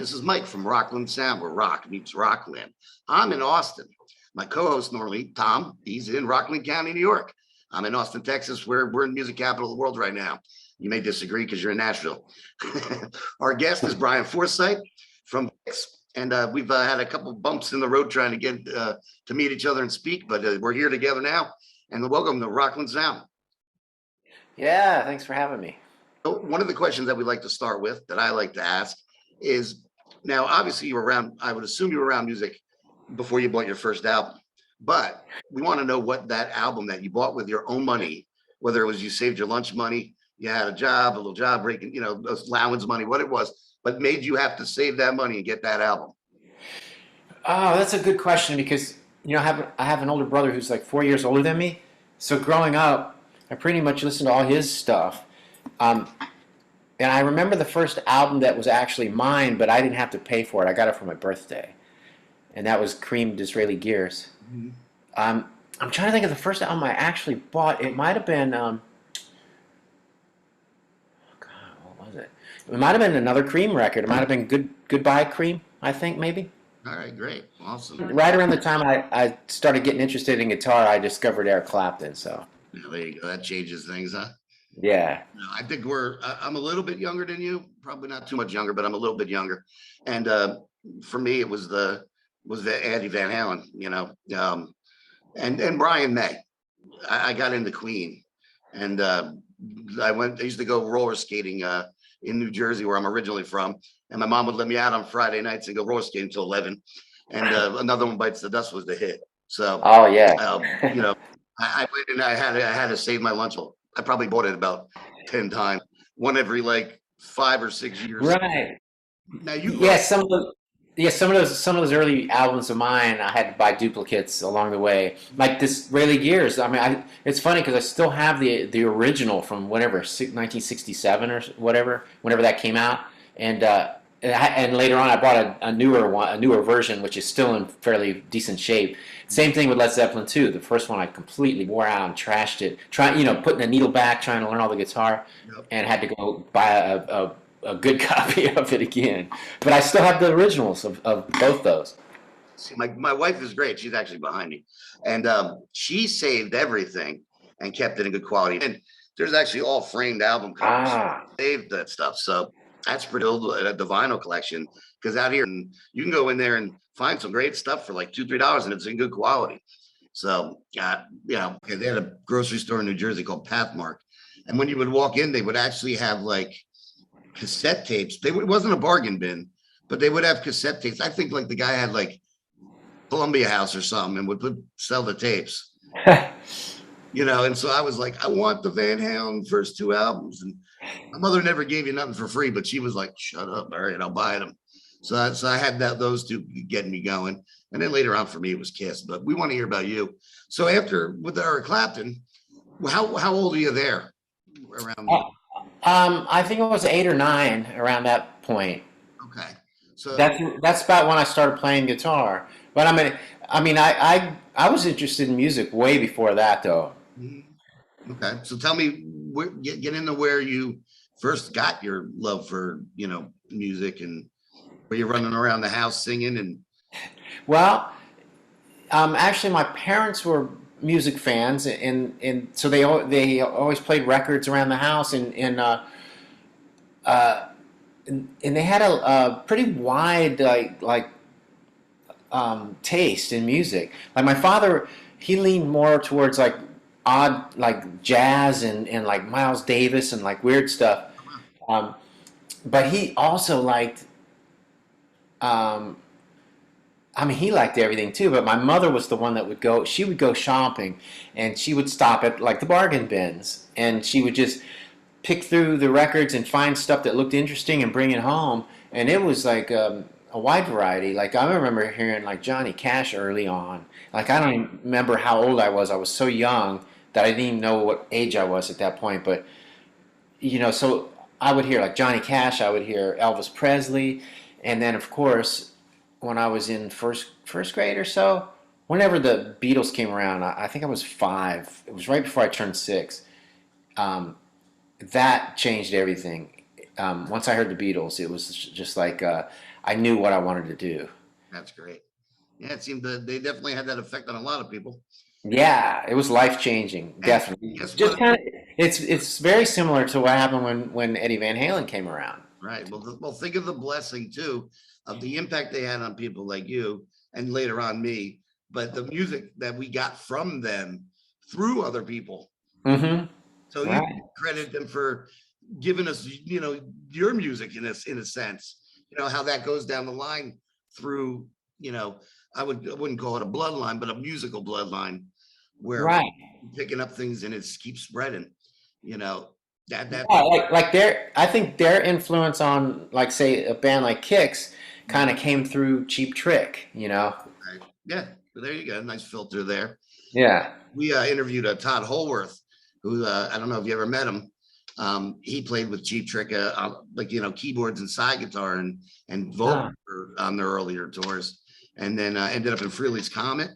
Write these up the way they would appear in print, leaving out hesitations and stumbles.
This is Mike from RocklandSound, where rock meets Rockland. I'm in Austin. My co-host normally, Tom, he's in Rockland County, New York. I'm in Austin, Texas, where we're in music capital of the world right now. You may disagree because you're in Nashville. Our guest is Brian Forsythe from and we've had a couple bumps in the road trying to get to meet each other and speak, but we're here together now. And welcome to RocklandSound. Yeah, thanks for having me. So one of the questions that we like to start with, that I like to ask, is now obviously you were around, I would assume you were around music before you bought your first album, but we want to know what that album that you bought with your own money, whether it was you saved your lunch money, you had a job, a little job breaking, allowance money, what it was, but made you have to save that money and get that album. Oh, that's a good question because I have an older brother who's like 4 years older than me. So growing up, I pretty much listened to all his stuff. And I remember the first album that was actually mine, but I didn't have to pay for it. I got it for my birthday, and that was Cream Disraeli Gears. Mm-hmm. I'm trying to think of the first album I actually bought. It might have been, God, what was it? It might have been another Cream record. It might have been Goodbye Cream, I think, maybe. All right, great, awesome. Right around the time I started getting interested in guitar, I discovered Eric Clapton. So there you go. That changes things, huh? Yeah. I think I'm a little bit younger than you, probably not too much younger, but I'm a little bit younger. And for me, it was the Eddie Van Halen, and Brian May. I got into Queen, and I used to go roller skating in New Jersey, where I'm originally from. And my mom would let me out on Friday nights and go roller skating until 11. And Another One Bites the Dust was the hit. So, oh yeah, I went and I had to save my lunch. I probably bought it about 10 times, one every like 5 or 6 years. Right. Now some of those early albums of mine, I had to buy duplicates along the way. Like this Disraeli Gears. I mean, it's funny because I still have the original from whatever 1967 or whatever, whenever that came out, and later on I bought a newer version, which is still in fairly decent shape. Same thing with Led Zeppelin 2. The first one I completely wore out and trashed it, putting a needle back, trying to learn all the guitar, and had to go buy a good copy of it again. But I still have the originals of both those. See, my wife is great. She's actually behind me. And she saved everything and kept it in good quality. And there's actually all framed album covers. Saved that stuff. So that's pretty old at the vinyl collection, because out here you can go in there and find some great stuff for like $2-3 and it's in good quality. So they had a grocery store in New Jersey called Pathmark, and when you would walk in, they would actually have like cassette tapes. It wasn't a bargain bin, but they would have cassette tapes. I think like the guy had like Columbia House or something and would sell the tapes. And so I was like, I want the Van Halen first 2 albums. And my mother never gave you nothing for free, but she was like, shut up, all right, I'll buy them. So I had those 2 getting me going. And then later on for me, it was Kiss. But we want to hear about you. So after with Eric Clapton, how old are you there? Around I think it was 8 or 9 around that point. Okay. So that's about when I started playing guitar. But I was interested in music way before that, though. Okay, so tell me, get into where you first got your love for music, and were you running around the house singing? And well, actually, my parents were music fans, and so they always played records around the house, and they had a pretty wide taste in music. Like my father, he leaned more towards like odd like jazz and like Miles Davis and like weird stuff. But he also liked he liked everything too, but my mother was the one that would go shopping, and she would stop at like the bargain bins, and she would just pick through the records and find stuff that looked interesting and bring it home. And it was like a wide variety. Like I remember hearing like Johnny Cash early on. Like I don't even remember how old I was. I was so young that I didn't even know what age I was at that point. But so I would hear like Johnny Cash, I would hear Elvis Presley, and then of course when I was in first grade or so, whenever the Beatles came around, I think I was 5. It was right before I turned 6. That changed everything. Once I heard the Beatles, it was just like I knew what I wanted to do. That's great. Yeah, it seemed that they definitely had that effect on a lot of people. Yeah, it was life changing, And definitely. guess Just what? kind of, it's very similar to what happened when Eddie Van Halen came around. Right. Well, think of the blessing too of the impact they had on people like you and later on me, but the music that we got from them through other people. Mm-hmm. So you Right. credit them for giving us, your music in a sense. How that goes down the line through, you know, I wouldn't call it a bloodline, but a musical bloodline where Right. picking up things and it keeps spreading. You know, that Yeah, like their, I think their influence on, like, say, a band like Kix kind of came through Cheap Trick, you know? right. Yeah, there you go. Nice filter there. Yeah. We interviewed Todd Holworth, who I don't know if you ever met him. He played with Cheap Trick, like keyboards and side guitar and vocal Ah, on their earlier tours, and then ended up in Frehley's Comet.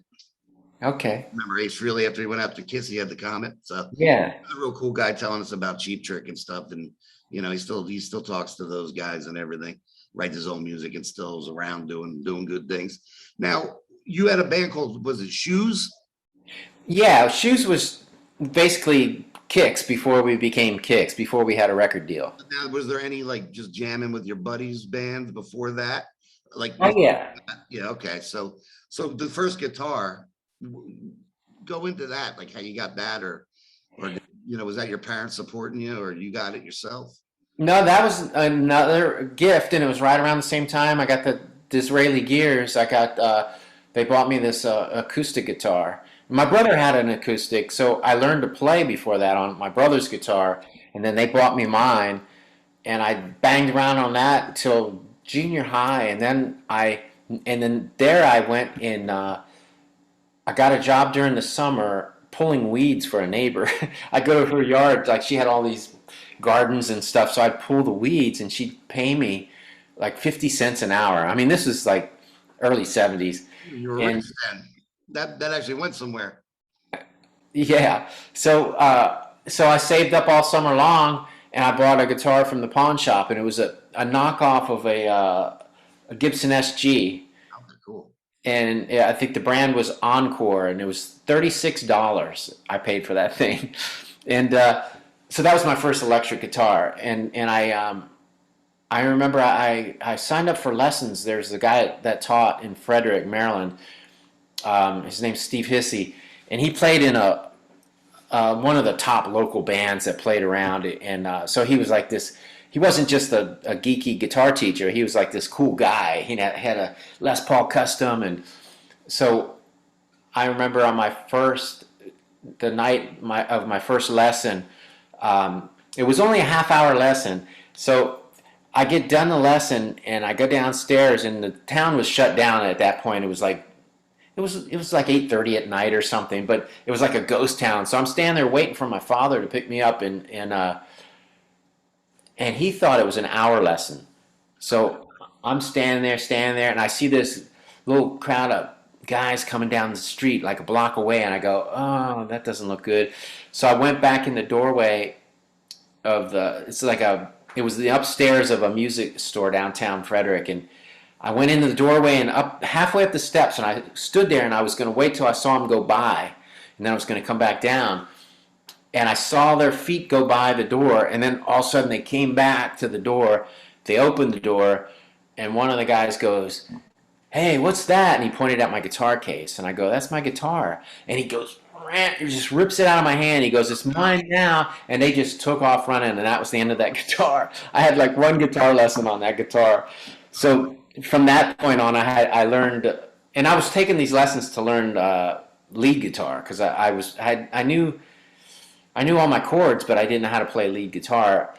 okay. Remember Ace Frehley after he went out to Kiss, he had the Comet. So Yeah. he's a real cool guy telling us about Cheap Trick and stuff, and he still talks to those guys and everything. Writes his own music and still is around doing good things. Now you had a band called, was it Shoes? Yeah, Shoes was basically Kix before we became Kix, before we had a record deal. Now, was there any like just jamming with your buddies' band before that? Like, Oh yeah. yeah, okay. So the first guitar, go into that, like how you got that, or was that your parents supporting you, or you got it yourself? No, that was another gift, and it was right around the same time I got the Disraeli gears. I got they bought me this acoustic guitar. My brother had an acoustic, so I learned to play before that on my brother's guitar, and then they bought me mine, and I banged around on that till junior high, and then there I went in. I got a job during the summer pulling weeds for a neighbor. I'd go to her yard, like she had all these gardens and stuff, so I'd pull the weeds and she'd pay me like 50 cents an hour. I mean, this was like early 70s. You were rich And then. That actually went somewhere. yeah, so I saved up all summer long and I bought a guitar from the pawn shop, and it was a knockoff of a Gibson SG. Okay, cool. And yeah, I think the brand was Encore, and it was $36 I paid for that thing. And so that was my first electric guitar, and I remember I signed up for lessons. There's a guy that taught in Frederick, Maryland. His name's Steve Hissey, and he played in a one of the top local bands that played around. And so he was like this. He wasn't just a geeky guitar teacher. He was like this cool guy. He had a Les Paul Custom, and so I remember on the night of my first lesson, it was only a half-hour lesson. So I get done the lesson and I go downstairs, and the town was shut down at that point. It was like 8:30 at night or something, but it was like a ghost town. So I'm standing there waiting for my father to pick me up, and he thought it was an hour lesson. So I'm standing there, and I see this little crowd of guys coming down the street like a block away, and I go, oh, that doesn't look good. So I went back in the doorway it was the upstairs of a music store downtown Frederick, and I went into the doorway and up halfway up the steps, and I stood there, and I was going to wait till I saw them go by, and then I was going to come back down. And I saw their feet go by the door, and then all of a sudden they came back to the door. They opened the door, and one of the guys goes, "Hey, what's that?" And he pointed at my guitar case, and I go, "That's my guitar." And he goes, he just rips it out of my hand. He goes, "It's mine now." And they just took off running, and that was the end of that guitar. I had like one guitar lesson on that guitar. So from that point on, I learned, and I was taking these lessons to learn lead guitar, because I knew all my chords, but I didn't know how to play lead guitar.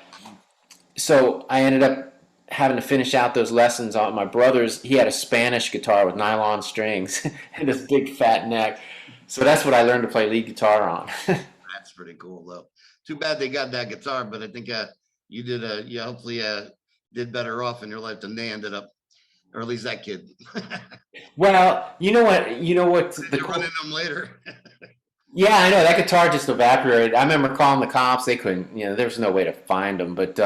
So I ended up having to finish out those lessons on my brother's. He had a Spanish guitar with nylon strings and this big fat neck. So that's what I learned to play lead guitar on. That's pretty cool, though. Too bad they got that guitar, but I think you hopefully did better off in your life than they ended up, or at least that kid. Well, you know what You're running them later. Yeah, I know that guitar just evaporated. I remember calling the cops. They couldn't, there was no way to find them. But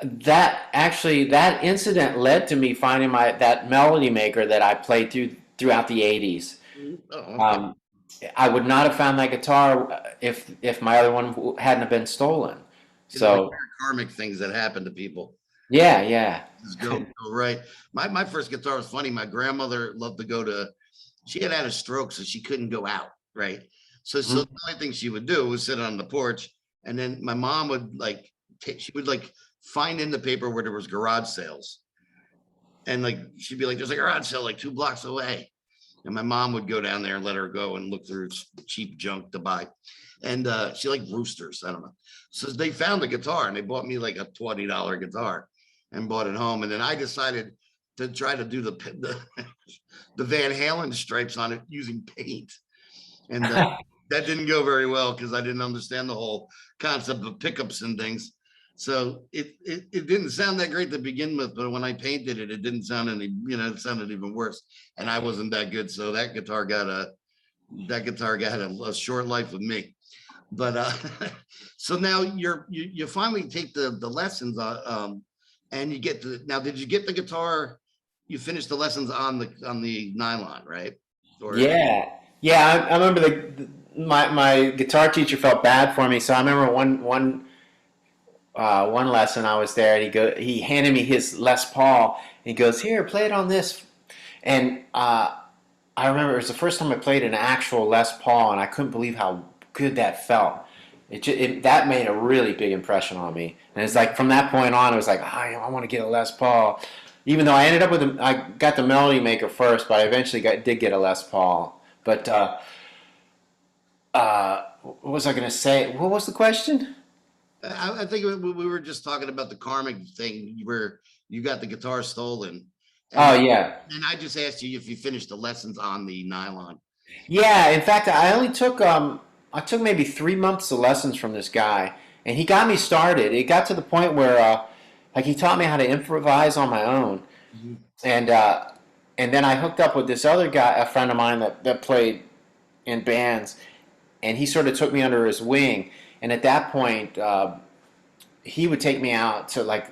that incident led to me finding that melody maker that I played throughout the 80s. Oh, okay. Um, I would not have found that guitar if my other one hadn't have been stolen. You know, the So karmic things that happen to people yeah, yeah. just go right. My first guitar was funny. My grandmother loved to go to. She had a stroke, so she couldn't go out. Right. So the Mhm. only thing she would do was sit on the porch, and then my mom would like she would like find in the paper where there was garage sales, and like she'd be like, "There's a garage sale like 2 blocks away." And my mom would go down there and let her go and look through cheap junk to buy. And she liked roosters. I don't know. So they found the guitar and they bought me like a $20 guitar and bought it home. And then I decided to try to do the Van Halen stripes on it using paint. And that didn't go very well because I didn't understand the whole concept of pickups and things. So it didn't sound that great to begin with, but when I painted it, it didn't sound any, it sounded even worse. And I wasn't that good. So that guitar got a short life with me. But so now you finally take the lessons and you get now did you get the guitar? You finished the lessons on the nylon, right? Or Yeah, yeah. I remember my guitar teacher felt bad for me, so I remember one lesson I was there, and he handed me his Les Paul. He goes, "Here, play it on this." And I remember it was the first time I played an actual Les Paul, and I couldn't believe how good that felt. That made a really big impression on me, and it's like from that point on, it was like, I want to get a Les Paul. Even though I ended up I got the Melody Maker first, but I eventually did get a Les Paul. But what was I going to say? What was the question? I think we were just talking about the karmic thing where you got the guitar stolen, and Oh then yeah, and I just asked you if you finished the lessons on the nylon. yeah. In fact, I took maybe 3 months of lessons from this guy, and he got me started. It got to the point where like he taught me how to improvise on my own, Mhm. and and then I hooked up with this other guy, a friend of mine that played in bands, and he sort of took me under his wing. And at that point, he would take me out to like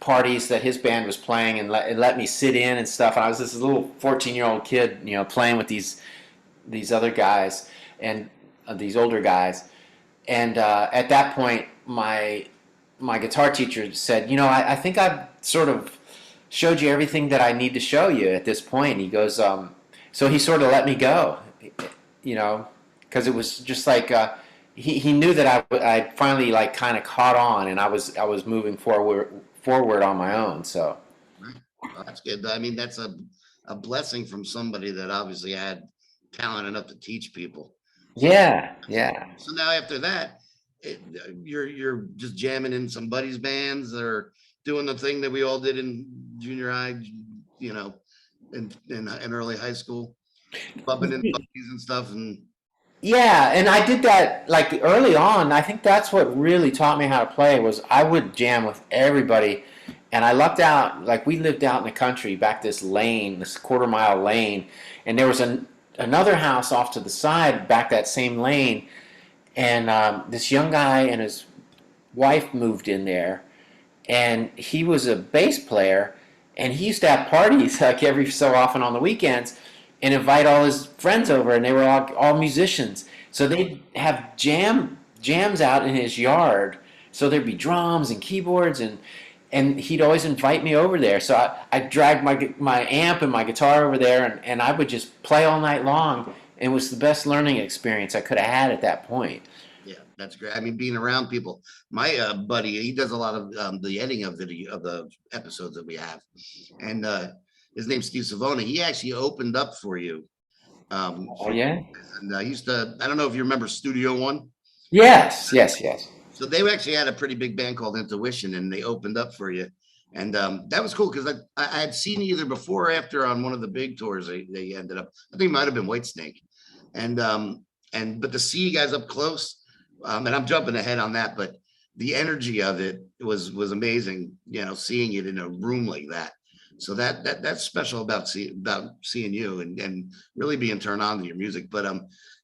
parties that his band was playing and let me sit in and stuff. And I was this little 14-year-old kid, playing with these other guys and these older guys. And at that point, my guitar teacher said, I think I've sort of showed you everything that I need to show you at this point. He goes, so he sort of let me go, you know, because it was just like he knew that I finally like kind of caught on, and I was moving forward on my own. So Right. Well, that's good. I mean, that's a blessing from somebody that obviously had talent enough to teach people. So yeah, yeah. so now after that, you're just jamming in some buddies' bands or doing the thing that we all did in junior high, you know, in early high school, bumping in buddies and stuff. And Yeah, and I did that like early on. I think that's what really taught me how to play was I would jam with everybody, and I lucked out. Like we lived out in the country, back this lane, this quarter-mile lane, and there was another house off to the side, back that same lane, and this young guy and his wife moved in there, and he was a bass player, and he used to have parties like every so often on the weekends, and invite all his friends over, and they were all musicians. So they'd have jams out in his yard. So there'd be drums and keyboards, and he'd always invite me over there. So I dragged my amp and my guitar over there, and I would just play all night long. It was the best learning experience I could have had at that point. yeah, that's great. I mean, being around people. My buddy, he does a lot of the editing of the episodes that we have, and his name's Steve Savona. He actually opened up for you. Oh yeah. And I used to. I don't know if you remember Studio One. Yes, yes, yes. So they actually had a pretty big band called Intuition, and they opened up for you, and that was cool because I had seen you either before or after on one of the big tours. They ended up. I think it might have been Whitesnake, and but to see you guys up close, and I'm jumping ahead on that, but the energy of it was amazing. Seeing it in a room like that. So that's special about seeing you and really being turned on to your music. But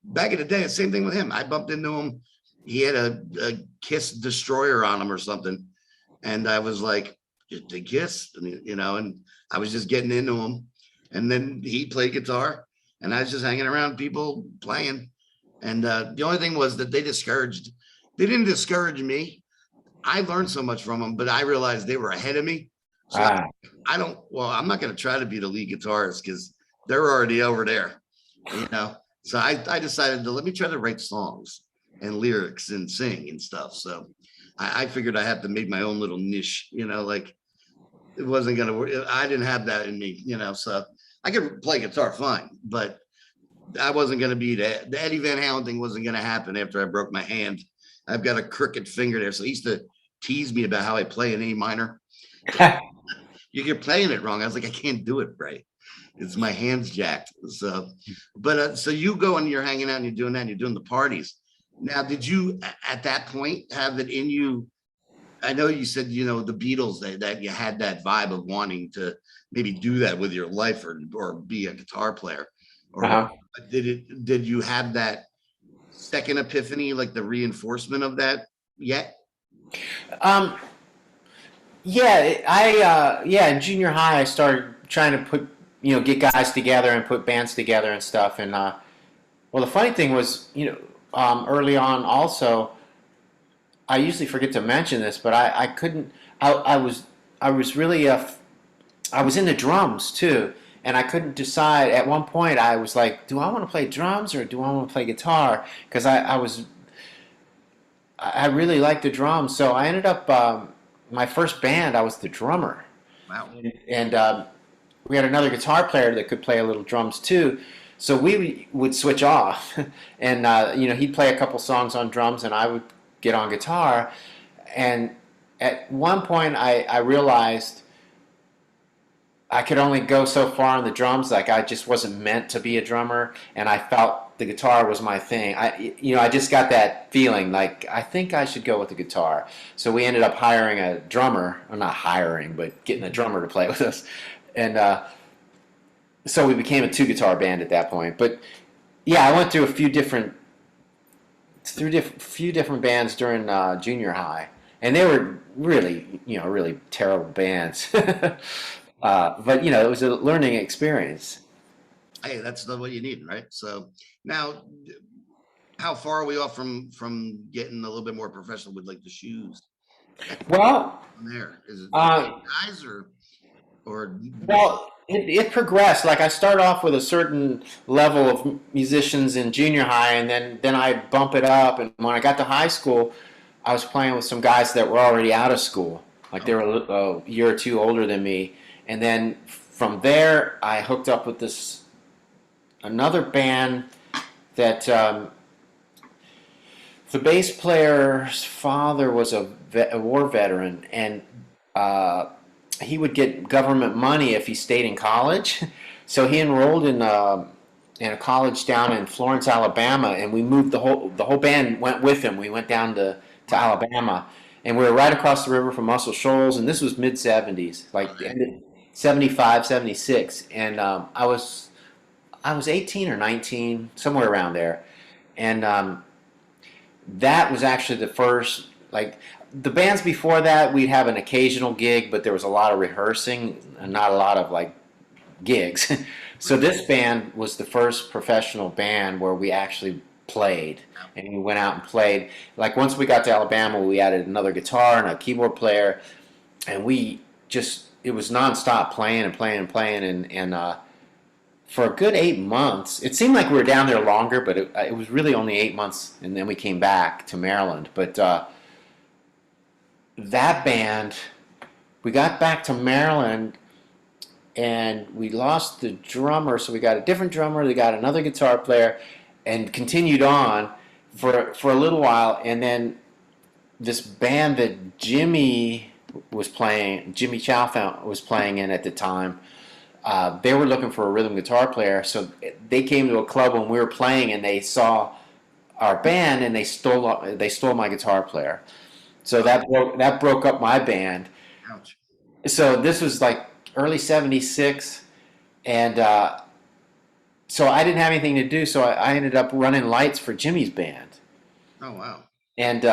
back in the day, same thing with him. I bumped into him. He had a Kiss Destroyer on him or something, And I was like, just a kiss, and I was just getting into him. And then he played guitar, and I was just hanging around people playing. And the only thing was that they didn't discourage me. I learned so much from them, but I realized they were ahead of me. So Ah. I'm not going to try to be the lead guitarist because they're already over there, So I decided to let me try to write songs and lyrics and sing and stuff. So I figured I had to make my own little niche, like it wasn't going to work. I didn't have that in me, so I could play guitar fine, but I wasn't going to be that. The Eddie Van Halen thing wasn't going to happen after I broke my hand. I've got a crooked finger there. So he used to tease me about how I play an A minor. You're playing it wrong. I was like, I can't do it right. It's my hands jacked. So, but so you go and you're hanging out and you're doing that and you're doing the parties. Now, did you at that point have it in you? I know you said, the Beatles, that you had that vibe of wanting to maybe do that with your life or be a guitar player. Or did you have that second epiphany, like the reinforcement of that yet? Yeah, in junior high I started trying to put get guys together and put bands together and stuff. And well, the funny thing was, early on also, I usually forget to mention this, but I couldn't. I was really I was into drums too, and I couldn't decide. At one point, I was like, do I want to play drums or do I want to play guitar? Because I really liked the drums, so I ended up my first band. I was the drummer. Wow. And we had another guitar player that could play a little drums too. So we would switch off, and he'd play a couple songs on drums, and I would get on guitar. And at one point, I realized I could only go so far on the drums. Like I just wasn't meant to be a drummer, and I felt the guitar was my thing. I just got that feeling like I think I should go with the guitar. So we ended up hiring a drummer, or not hiring, but getting a drummer to play with us, and so we became a 2-guitar band at that point. But yeah, I went through a few different bands during junior high, and they were really really terrible bands. But it was a learning experience. Hey, that's not what you need, right? So now, how far are we off from getting a little bit more professional with like the shoes? Well, There is it guys or well, it progressed. Like I start off with a certain level of musicians in junior high, and then I bump it up. And when I got to high school, I was playing with some guys that were already out of school, like they were a year or two older than me. And then from there, I hooked up with another band that the bass player's father was a war veteran, and he would get government money if he stayed in college. So he enrolled in a college down in Florence, Alabama, and we moved the whole band went with him. We went down to Alabama, and we were right across the river from Muscle Shoals, and this was mid '70s, like the end of 75, 76, and I was 18 or 19, somewhere around there, and that was actually the first, like, the bands before that, we'd have an occasional gig, but there was a lot of rehearsing and not a lot of, like, gigs. So this band was the first professional band where we actually played, and we went out and played. Like, once we got to Alabama, we added another guitar and a keyboard player, and it was nonstop playing and playing and playing, and for a good 8 months, it seemed like we were down there longer, but it was really only 8 months, and then we came back to Maryland. But that band, we got back to Maryland, and we lost the drummer, so we got a different drummer, they got another guitar player, and continued on for a little while, and then this band that Jimmy Chalfant was playing in at the time, they were looking for a rhythm guitar player, so they came to a club when we were playing, and they saw our band, and they stole my guitar player. So that broke up my band. Ouch. So this was like early '76, and so I didn't have anything to do, so I ended up running lights for Jimmy's band. Oh wow. And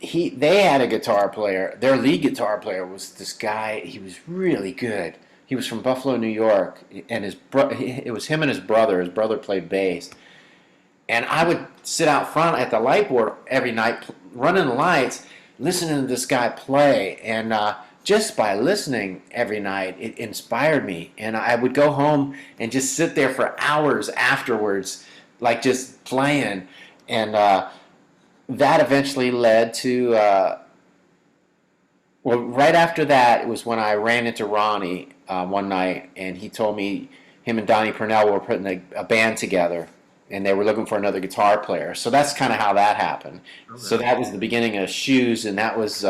they had a guitar player. Their lead guitar player was this guy. He was really good. He was from Buffalo, New York, and it was him and his brother. His brother played bass, and I would sit out front at the light board every night, running the lights, listening to this guy play, and just by listening every night, it inspired me. And I would go home and just sit there for hours afterwards, like just playing, and that eventually led to. Well, right after that, it was when I ran into Ronnie one night, and he told me him and Donnie Purnell were putting a band together, and they were looking for another guitar player. So that's kind of how that happened. Okay. So that was the beginning of Shoes, and that was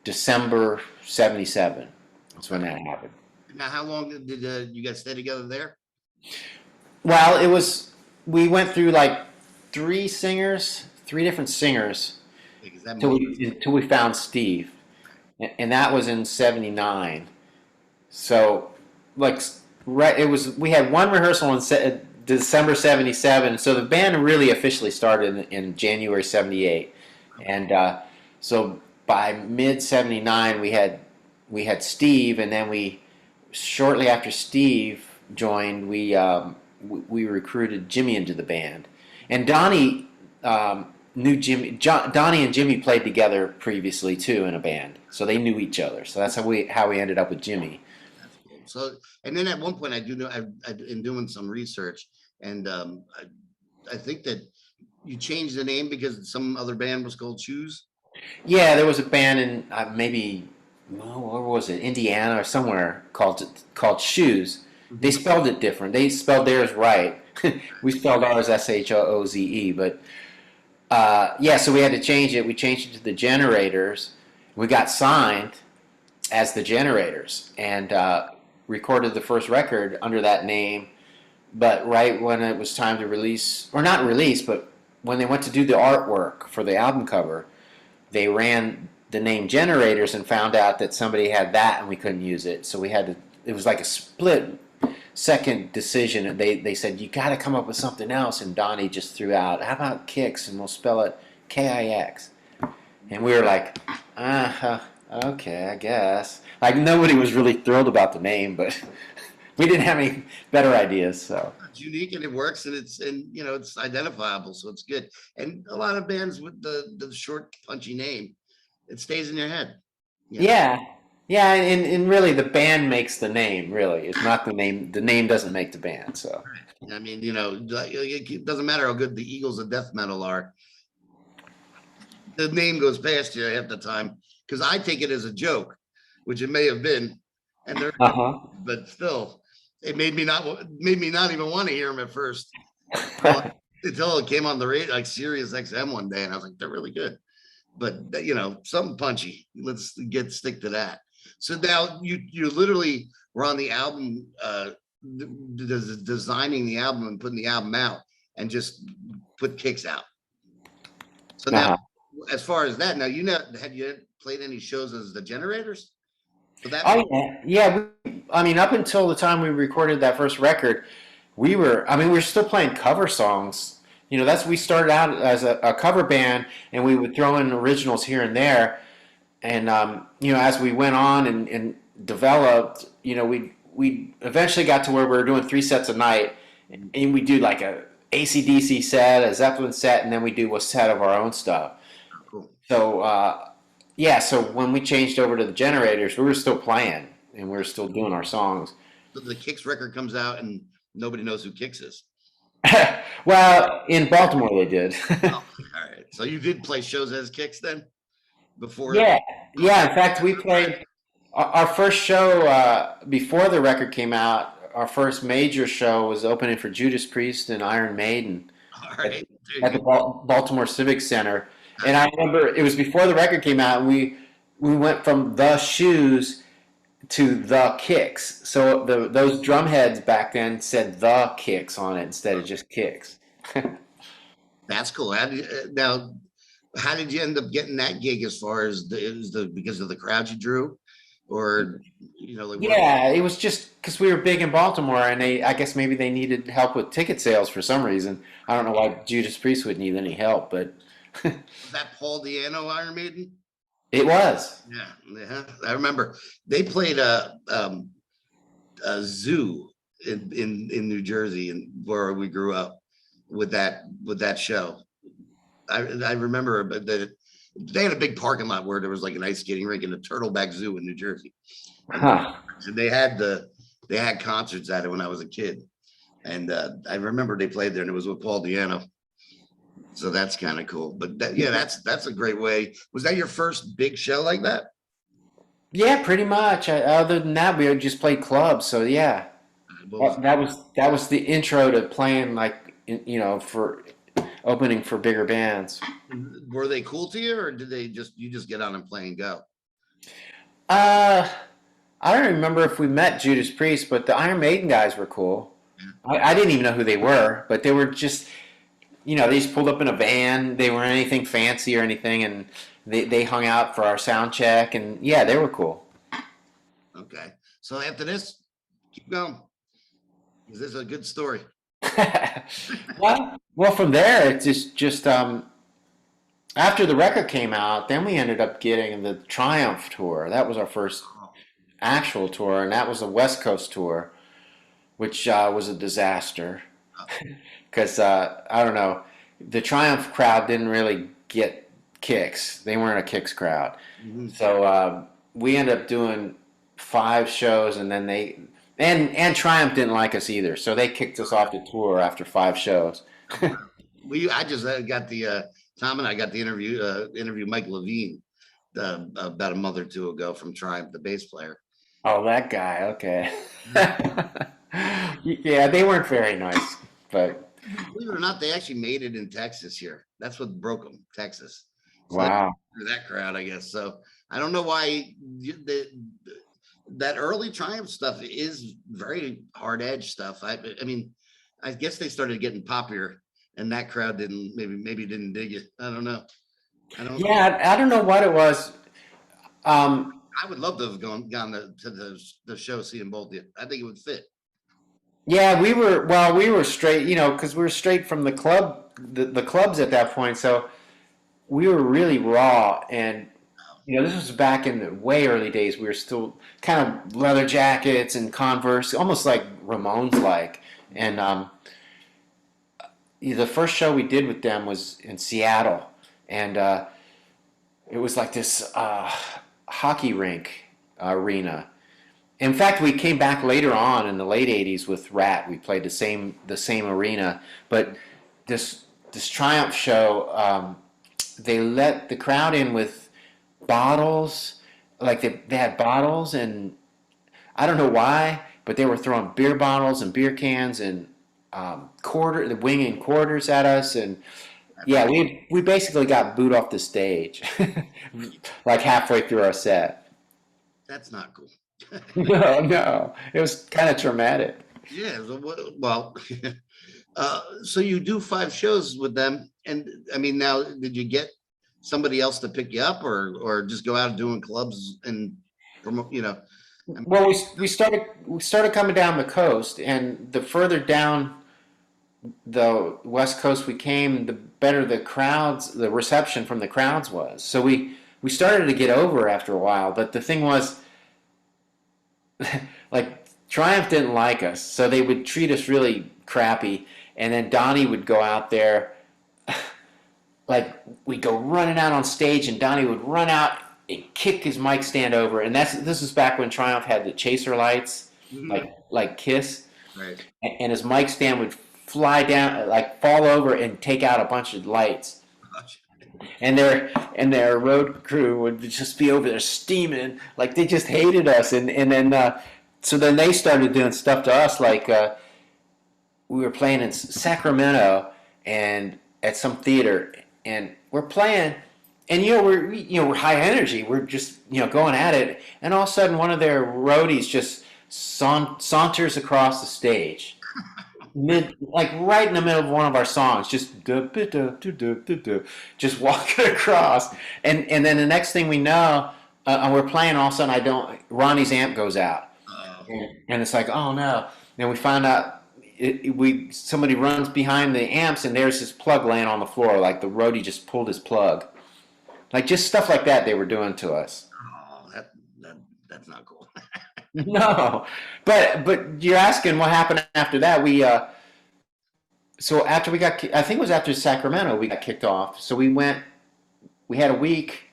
December '77. That's when that happened. Now, how long did you guys stay together there? Well, it was we went through like three different singers Because that until movie, until we found Steve, and that was in '79. So, like, right, it was. We had one rehearsal in December '77. So the band really officially started in January '78, and so by mid '79 we had Steve, and then we shortly after Steve joined, we recruited Jimmy into the band, and Donnie knew Jimmy. Donnie and Jimmy played together previously too in a band, so they knew each other. So that's how we ended up with Jimmy. that's cool. So, and then at one point, I do know, in doing some research, and I think that you changed the name because some other band was called Shoes. Yeah, there was a band in maybe where was it, Indiana or somewhere called Shoes. They Mhm. spelled it different. They spelled theirs right. We spelled ours Shooze, but yeah, so we had to change it. We changed it to the Generators. We got signed as the Generators and recorded the first record under that name. But right when it was time to release, or not release, but when they went to do the artwork for the album cover, they ran the name Generators and found out that somebody had that and we couldn't use it. So we had to, it was like a split second decision. And they said, you got to come up with something else. And Donnie just threw out, how about Kix? And we'll spell it Kix. And we were like, okay, I guess. Like nobody was really thrilled about the name, but we didn't have any better ideas. So It's unique and it works, and it's identifiable, so it's good. And a lot of bands with the short, punchy name, it stays in your head. You know, yeah, yeah, and really the band makes the name. Really, it's not the name. The name doesn't make the band. So I mean, it doesn't matter how good the Eagles of death metal are. The name goes past you half the time because I take it as a joke, which it may have been, and they're, uh but still, it made me not even want to hear them at first huh. until it came on the radio, like Sirius XM one day, and I was like, they're really good. But something punchy. Let's stick to that. So now you literally were on the album, designing the album and putting the album out, and just put Kicks out. So now, Uh-huh. as far as that, now have you played any shows as the Generators for that Oh matter? yeah, yeah. I mean, up until the time we recorded that first record, we were. I mean, we were still playing cover songs. We started out as a cover band, and we would throw in originals here and there. And as we went on and developed, we eventually got to where we were doing three sets a night, and we do like a AC/DC set, a Zeppelin set, and then we do a set of our own stuff. Cool. So yeah, so when we changed over to the Generators, we were still playing and we were still doing our songs. So the Kicks record comes out and nobody knows who Kicks is. Well, in Baltimore they did. Oh, all right. So you did play shows as Kicks then before? Yeah, Okay. yeah. In fact, we played our first show before the record came out. Our first major show was opening for Judas Priest and Iron Maiden All at, right. There at you the go. Baltimore Civic Center. And That's I remember it was before the record came out. And we went from the Shoes to the Kicks. So those drum heads back then said the Kicks on it instead of just Kicks. that's cool. How did you end up getting that gig as far as because of the crowd you drew, or like what? Yeah, it was just because we were big in Baltimore, and I guess maybe they needed help with ticket sales for some reason. I don't know why Judas Priest would need any help, but Was that Paul Di'Anno Iron Maiden? It was. Yeah. I remember they played a zoo in New Jersey, and where we grew up with that show. I remember that they had a big parking lot where there was like an ice skating rink and a turtleback zoo in New Jersey, and Huh. they had concerts at it when I was a kid, and I remember they played there, and it was with Paul Di'Anno. So that's kind of cool. But that's a great way. Was that your first big show like that? Yeah, pretty much. Other than that, we had just played clubs. So yeah, What was that was the intro to playing like for opening for bigger bands. Were they cool to you, or did you just get on and play and go? Uh, I don't remember if we met Judas Priest, but the Iron Maiden guys were cool. I didn't even know who they were, but they were just, they just pulled up in a van. They weren't anything fancy or anything, and they hung out for our sound check, and yeah, they were cool. Okay. So after this, keep going. This is a good story. Well, from there, it's just after the record came out, then we ended up getting the Triumph tour. That was our first actual tour, and that was a West Coast tour, which was a disaster because I don't know, the Triumph crowd didn't really get kicks. They weren't a kicks crowd, so we ended up doing 5 shows, and then and Triumph didn't like us either, so they kicked us off the tour after 5 shows. I just got the Tom and I got the interview Mike Levine about a month or two ago from Triumph, the bass player. Oh, that guy. Okay. Yeah, they weren't very nice, but Believe it or not, they actually made it in Texas here. That's what broke them, Texas. So wow. that crowd, I guess. So I don't know why that early Triumph stuff is very hard edge stuff. I mean, I guess they started getting popular, and that crowd maybe didn't dig it. I don't know. Yeah, I don't know what it was. I would love to have gone to the show, seeing both of you. I think it would fit. Yeah, we were straight, because we were straight from the the clubs at that point. So we were really raw, and this was back in the way early days. We were still kind of leather jackets and Converse, almost like Ramones like. And the first show we did with them was in Seattle, and it was like this hockey rink arena. In fact, we came back later on in the late '80s with Rat. We played the same arena, but this Triumph show, they let the crowd in with bottles, like they had bottles, and I don't know why, but they were throwing beer bottles and beer cans and winging quarters at us, and yeah, we basically got booed off the stage, like halfway through our set. That's not cool. No, it was kind of traumatic. Yeah. Well, so you do 5 shows with them, and I mean, now did you get somebody else to pick you up, or just go out doing clubs and promote? Well, we started coming down the coast, and the further down the West Coast we came, the better the reception from the crowds was. So we started to get over after a while, but the thing was, like, Triumph didn't like us, so they would treat us really crappy, and then Donnie would go out there, like, we'd go running out on stage, and Donnie would run out and kick his mic stand over, and this was back when Triumph had the chaser lights, like Kiss, right? And his mic stand would fly down, like fall over, and take out a bunch of lights. And their road crew would just be over there steaming, like they just hated us. And then so then they started doing stuff to us, like we were playing in Sacramento and at some theater, and we're playing, and we're high energy, we're just going at it, and all of a sudden one of their roadies just saunters across the stage. Like right in the middle of one of our songs, just walking across, and then the next thing we know, we're playing. All of a sudden, Ronnie's amp goes out, and it's like, oh no. Then we find out somebody runs behind the amps and there's his plug laying on the floor, like the roadie just pulled his plug. Like just stuff like that they were doing to us. Oh, that's not cool. No, but you're asking what happened after that. So after we got, I think it was after Sacramento we got kicked off. So we had a week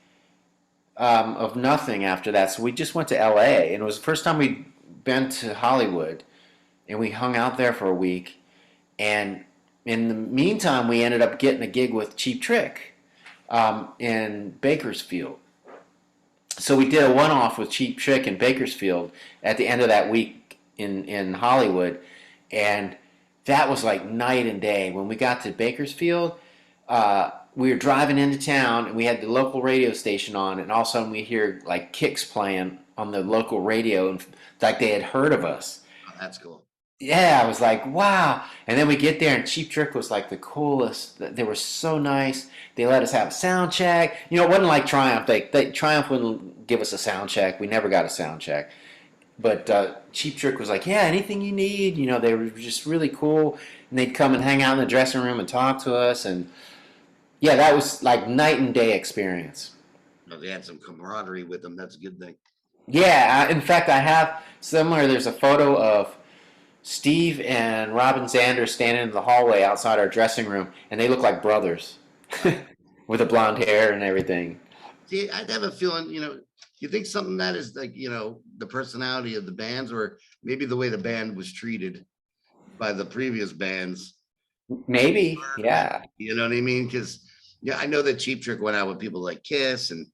of nothing after that. So we just went to L.A. and it was the first time we'd been to Hollywood, and we hung out there for a week. And in the meantime, we ended up getting a gig with Cheap Trick in Bakersfield. So we did a one-off with Cheap Trick in Bakersfield at the end of that week in Hollywood, and that was like night and day. When we got to Bakersfield, we were driving into town, and we had the local radio station on, and all of a sudden we hear like Kicks playing on the local radio, and like they had heard of us. Oh, that's cool. Yeah, I was like, wow. And then we get there, and Cheap Trick was like the coolest. They were so nice. They let us have a sound check. You know, it wasn't like Triumph. Triumph wouldn't give us a sound check. We never got a sound check. But Cheap Trick was like, yeah, anything you need. You know, they were just really cool. And they'd come and hang out in the dressing room and talk to us. And yeah, that was like night and day experience. Well, they had some camaraderie with them. That's a good thing. Yeah, in fact, I have somewhere, there's a photo of Steve and Robin Zander standing in the hallway outside our dressing room, and they look like brothers with the blonde hair and everything. See, I have a feeling, you think something that is like, the personality of the bands, or maybe the way the band was treated by the previous bands. Maybe, yeah. You know what I mean? Because, yeah, I know that Cheap Trick went out with people like Kiss and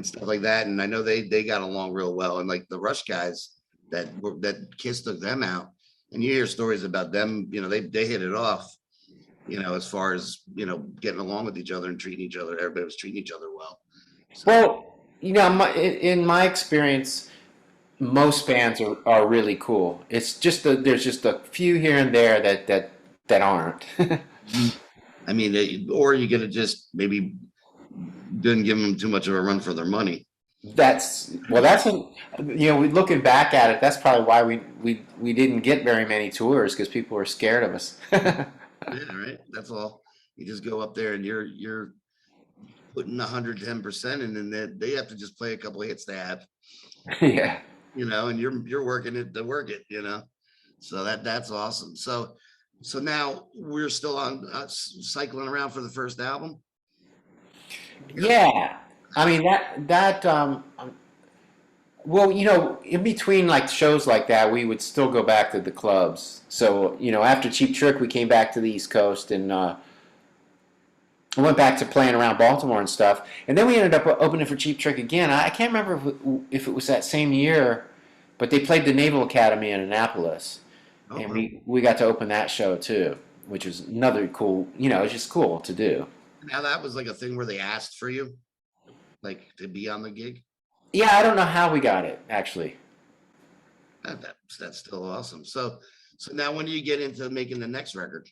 stuff like that, and I know they got along real well. And like the Rush guys that Kiss took them out, and you hear stories about them, they hit it off, as far as, getting along with each other and treating each other. Everybody was treating each other well. So, Well, in my experience, most bands are really cool. It's just there's just a few here and there that aren't. I mean, or you gotta just maybe didn't give them too much of a run for their money. Looking back at it, that's probably why we didn't get very many tours, because people were scared of us. Yeah, right. That's all. You just go up there and you're putting 110%, and then they have to just play a couple of hits to have, Yeah. and you're working it to work it, So that's awesome. So now we're still on cycling around for the first album. Yeah. I mean well, in between like shows like that, we would still go back to the clubs. So, after Cheap Trick, we came back to the East Coast and went back to playing around Baltimore and stuff. And then we ended up opening for Cheap Trick again. I can't remember if it was that same year, but they played the Naval Academy in Annapolis. Okay. And we got to open that show too, which was another cool, it's just cool to do. Now that was like a thing where they asked for you, like to be on the gig. Yeah, I don't know how we got it, actually. That's still awesome. So now when do you get into making the next record?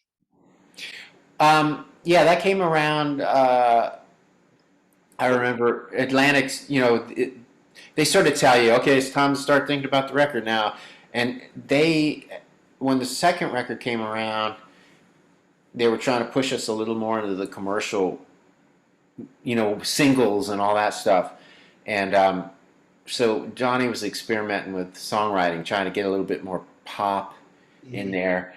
Yeah, that came around. I remember Atlantic's, they sort of tell you, okay, it's time to start thinking about the record now. And when the second record came around, they were trying to push us a little more into the commercial, singles and all that stuff. And so Johnny was experimenting with songwriting, trying to get a little bit more pop in there.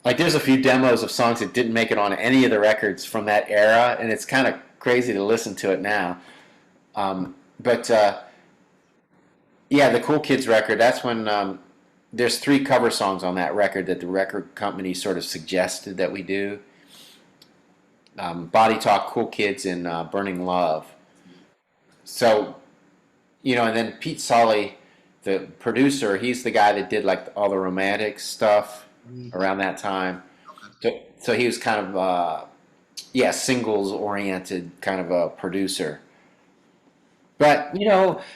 Like there's a few demos of songs that didn't make it on any of the records from that era, and it's kind of crazy to listen to it now. But the Cool Kids record, that's when there's 3 cover songs on that record that the record company sort of suggested that we do. Body Talk, Cool Kids, and Burning Love. So, and then Pete Sully, the producer, he's the guy that did like all the romantic stuff around that time. So he was kind of, singles oriented kind of a producer. But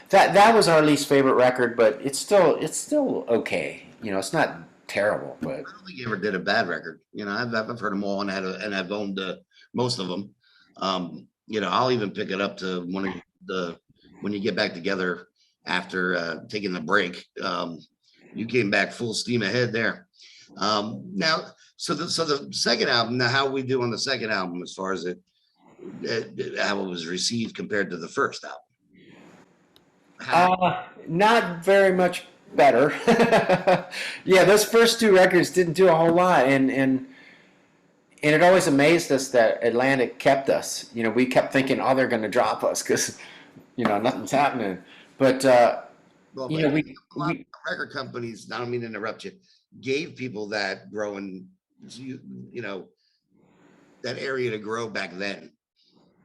that was our least favorite record, but it's still okay. It's not terrible, but I don't think he ever did a bad record. I've heard them all and I've owned most of them. I'll even pick it up to when you get back together after taking the break. You came back full steam ahead there. Now, so the second album, now how we do on the second album as far as how it was received compared to the first album? Not very much better. Yeah, those first two records didn't do a whole lot, and it always amazed us that Atlantic kept us. You know, we kept thinking, oh, they're going to drop us because nothing's happening. But Well, you but know, a lot of record companies, I don't mean to interrupt you, gave people that growing, you know, that area to grow back then.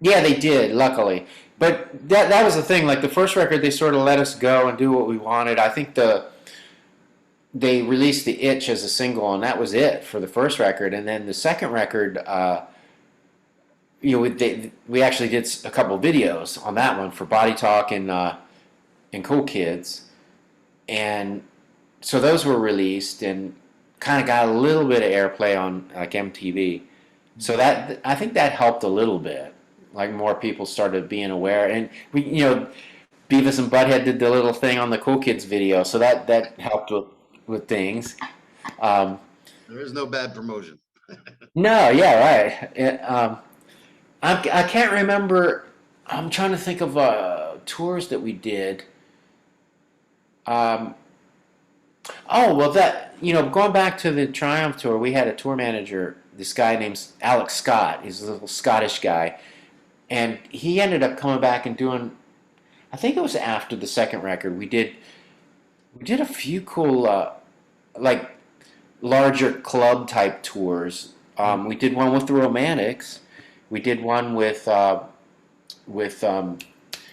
yeah, they did, luckily. But that was the thing. Like the first record, they sort of let us go and do what we wanted. I think they released the Itch as a single, and that was it for the first record. And then the second record, we actually did a couple videos on that one for Body Talk and Cool Kids, and so those were released and kind of got a little bit of airplay on like MTV. So that I think that helped a little bit. Like more people started being aware, and Beavis and Butthead did the little thing on the Cool Kids video, so that helped with things. There is no bad promotion. No, yeah, right. I can't remember. I'm trying to think of tours that we did. Um, oh well, going back to the Triumph tour, we had a tour manager. This guy named Alex Scott. He's a little Scottish guy, and he ended up coming back and doing. I think it was after the second record. We did a few cool like larger club type tours. We did one with the Romantics. We did one with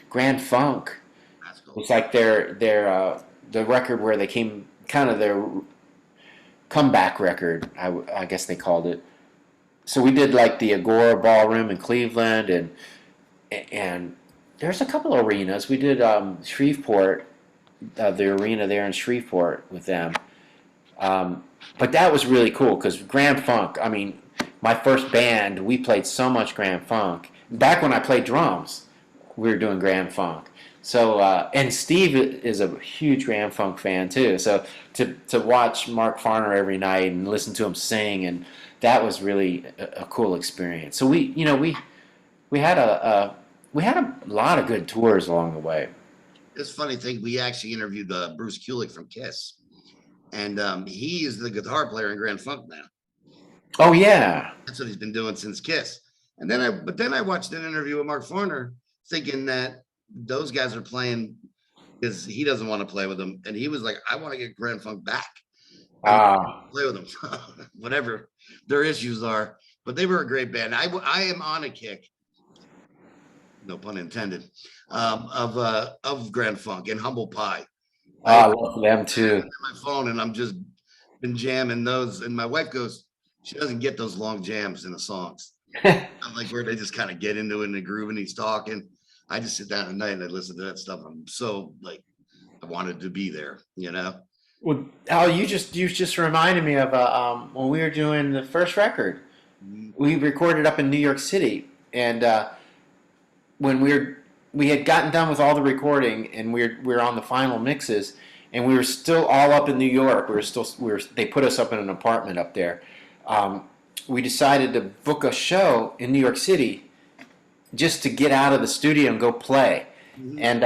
Grand Funk. That's cool. It's like the record where they came, kind of their comeback record, I guess they called it. So we did like the Agora Ballroom in Cleveland, and there's a couple of arenas. We did Shreveport, the arena there in Shreveport with them. But that was really cool because Grand Funk, I mean, my first band, we played so much Grand Funk. Back when I played drums, we were doing Grand Funk. So, and Steve is a huge Grand Funk fan too. So to watch Mark Farner every night and listen to him sing, and that was really a cool experience. So we had a lot of good tours along the way. It's a funny thing. We actually interviewed Bruce Kulick from Kiss, and he is the guitar player in Grand Funk now. Oh yeah, that's what he's been doing since Kiss. And then I watched an interview with Mark Farner, thinking that those guys are playing because he doesn't want to play with them, and he was like, "I want to get Grand Funk back, play with them, whatever their issues are." But they were a great band. I am on a kick, no pun intended, of Grand Funk and Humble Pie. I love them too. My phone, and I'm just been jamming those, and my wife goes, she doesn't get those long jams in the songs. I'm like where they just kind of get into it in the groove, and he's talking. I just sit down at night and I listen to that stuff. I'm so like, I wanted to be there, Well, Al, you just reminded me of when we were doing the first record. We recorded up in New York City, and when we had gotten done with all the recording, and we were on the final mixes, and we were still all up in New York. They put us up in an apartment up there. We decided to book a show in New York City just to get out of the studio and go play. And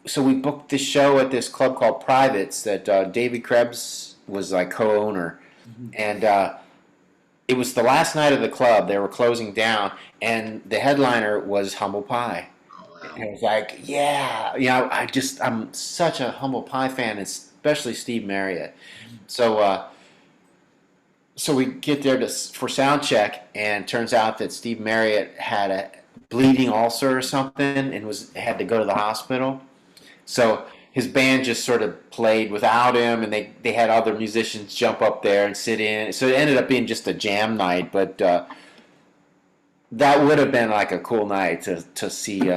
so we booked this show at this club called Privates that David Krebs was like co-owner. And it was the last night of the club. They were closing down, and the headliner was Humble Pie. And it was like, yeah, I'm such a Humble Pie fan, especially Steve Marriott. So we get there for sound check, and turns out that Steve Marriott had a bleeding ulcer or something and had to go to the hospital. So his band just sort of played without him, and they had other musicians jump up there and sit in. So it ended up being just a jam night, but that would have been like a cool night to see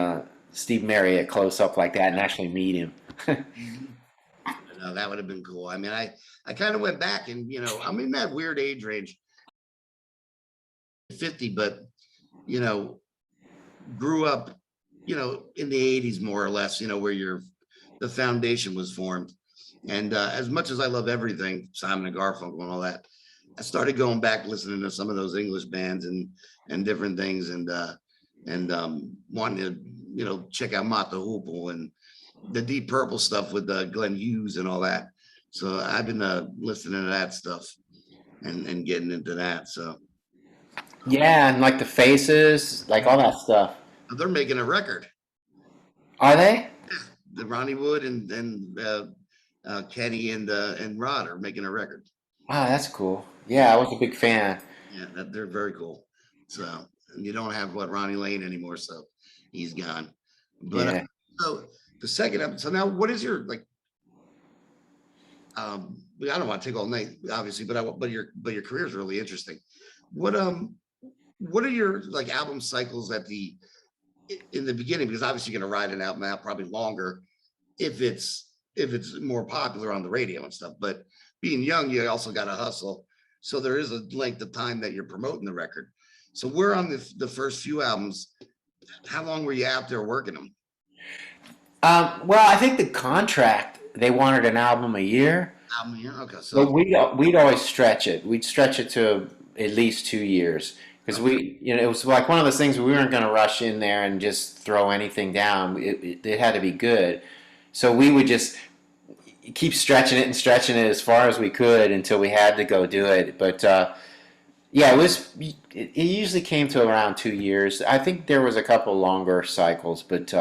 Steve Marriott close up like that and actually meet him. No, that would have been cool. I mean, I kind of went back and, I'm in that weird age range, 50, but, grew up, in the 80s, more or less, where the foundation was formed. And as much as I love everything, Simon and Garfunkel and all that, I started going back listening to some of those English bands and different things, and wanting to check out Mott the Hoople and the Deep Purple stuff with Glenn Hughes and all that. So I've been listening to that stuff and getting into that. So Yeah, and like the Faces, like all that stuff. they're making a record. Are they? The Ronnie Wood and Kenny and Rod are making a record. Oh, that's cool. Yeah, I was a big fan. Yeah, they're very cool. So you don't have Ronnie Lane anymore, so he's gone. But Yeah. so the second episode. So now, what is your like? I don't want to take all night, obviously, but your career is really interesting. What what are your like album cycles in the beginning? Because obviously you're going to ride an album out probably longer if it's more popular on the radio and stuff. But being young, you also got to hustle. So there is a length of time that you're promoting the record. So we're on the first few albums. How long were you out there working them? Well, I think the contract they wanted an album a year, Album, yeah. Okay, but so we'd always stretch it. We'd stretch it to at least 2 years because it was like one of those things we weren't going to rush in there and just throw anything down. It had to be good, so we would just keep stretching it and stretching it as far as we could until we had to go do it. But yeah, it usually came to around 2 years. I think there was a couple longer cycles, but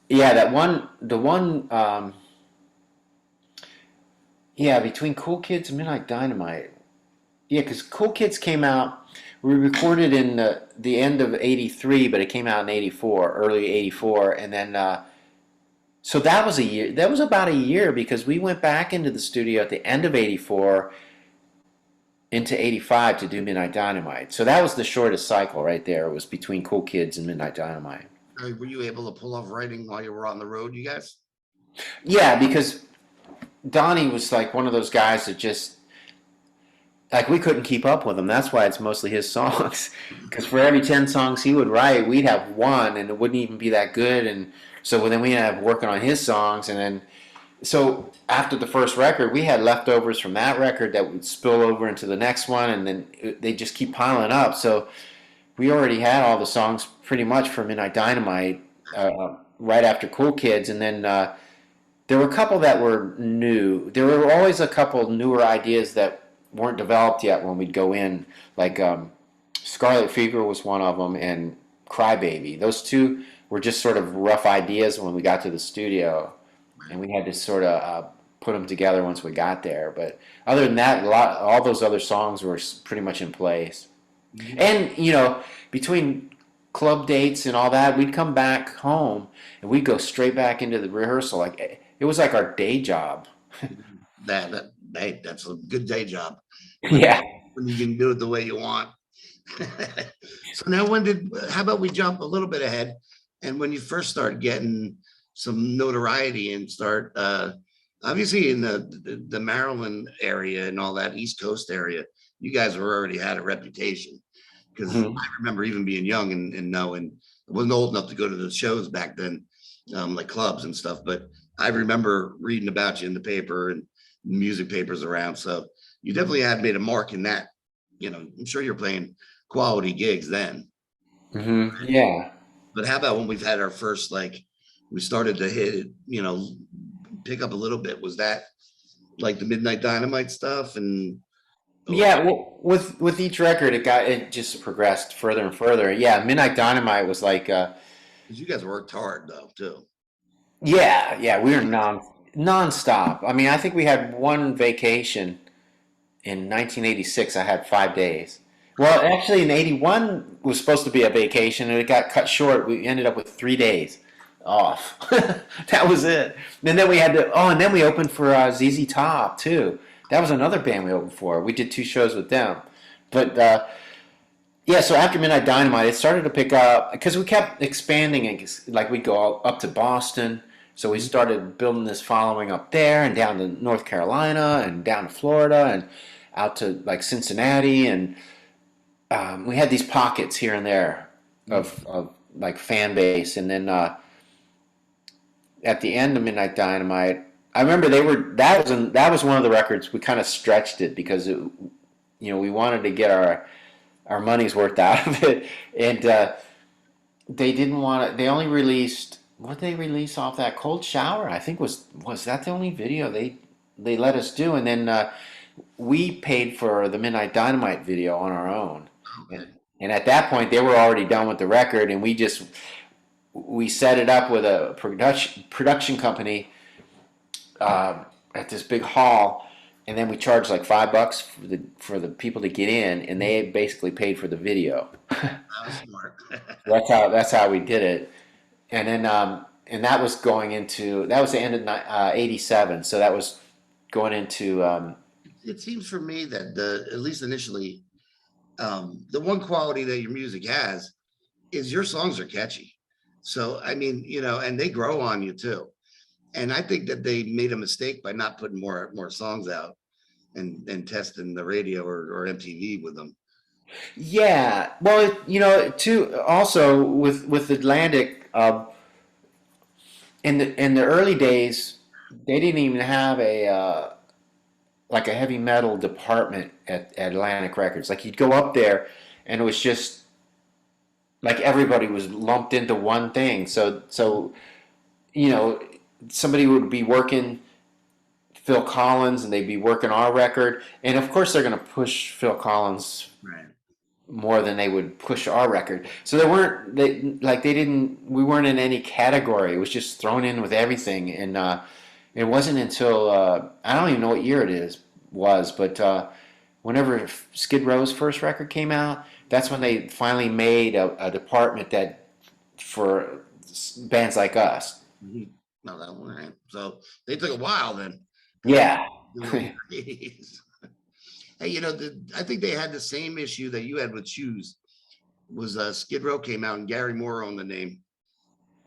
yeah, the one, yeah, between Cool Kids and Midnight Dynamite. Yeah, because Cool Kids came out. We recorded in the end of '83, but it came out in '84, early '84, and then so that was a year. That was about a year because we went back into the studio at the end of '84 into '85 to do Midnight Dynamite. So that was the shortest cycle right there. It was between Cool Kids and Midnight Dynamite. were you able to pull off writing while you were on the road, you guys? Yeah, because Donnie was like one of those guys that just like we couldn't keep up with him. That's why it's mostly his songs. Because for every 10 songs he would write, we'd have one, and it wouldn't even be that good. And so then we'd have working on his songs, and then so after the first record, we had leftovers from that record that would spill over into the next one, and then they just keep piling up. So we already had all the songs pretty much for Midnight Dynamite right after Cool Kids, and then there were a couple that were new. There were always a couple newer ideas that weren't developed yet when we'd go in, like Scarlet Fever was one of them, and Crybaby. Those two were just sort of rough ideas when we got to the studio, and we had to sort of put them together once we got there. But other than that, all those other songs were pretty much in place. Mm-hmm. And between club dates and all that, we'd come back home and we'd go straight back into the rehearsal. Like it was like our day job. That's a good day job. Yeah. When you can do it the way you want. So now how about we jump a little bit ahead, and when you first start getting some notoriety and start obviously in the Maryland area and all that East Coast area, you guys already had a reputation. Because I remember even being young and knowing I wasn't old enough to go to the shows back then, like clubs and stuff, but I remember reading about you in the paper and music papers around. So you definitely had made a mark in that. I'm sure you're playing quality gigs then. Mm-hmm. Yeah. But how about when we've had our first, like, we started to hit it, pick up a little bit? Was that like the Midnight Dynamite stuff? And yeah, well, with each record, it just progressed further and further. Yeah, Midnight Dynamite was like, because you guys worked hard though too. yeah, we were non-stop. I mean, I think we had one vacation in 1986. I had 5 days. Well, actually, in '81 was supposed to be a vacation, and it got cut short. We ended up with 3 days off. That was it. And then we had to. Oh, and then we opened for ZZ Top too. That was another band we opened for. We did 2 shows with them. But yeah, so after Midnight Dynamite, it started to pick up because we kept expanding it. Like we'd go up to Boston. So we started building this following up there and down to North Carolina and down to Florida and out to like Cincinnati. And we had these pockets here and there of like fan base. And then at the end of Midnight Dynamite, I remember that was one of the records we kind of stretched it because we wanted to get our money's worth out of it, and they didn't want it. They only released what did they release off that Cold Shower? I think was that the only video they let us do, and then we paid for the Midnight Dynamite video on our own, Okay. and at that point they were already done with the record, and we set it up with a production company at this big hall, and then we charged like $5 for the people to get in, and they basically paid for the video. That was smart. That's how we did it, and then and that was the end of '87, so that was going into It seems for me that at least initially, the one quality that your music has is your songs are catchy. So I mean, and they grow on you too. And I think that they made a mistake by not putting more songs out and testing the radio or MTV with them. yeah. Well, too also with Atlantic in the early days, they didn't even have a like a heavy metal department at Atlantic Records. Like you'd go up there, and it was just like everybody was lumped into one thing. So you know somebody would be working Phil Collins, and they'd be working our record, and of course they're going to push Phil Collins Right. more than they would push our record. So we weren't in any category. It was just thrown in with everything, and it wasn't until I don't even know what year but whenever Skid Row's first record came out, that's when they finally made a department that for bands like us. Mhm. No, that one. Right. So they took a while then. Yeah. Hey, I think they had the same issue that you had with Shoes. Was Skid Row came out and Gary Moore owned the name.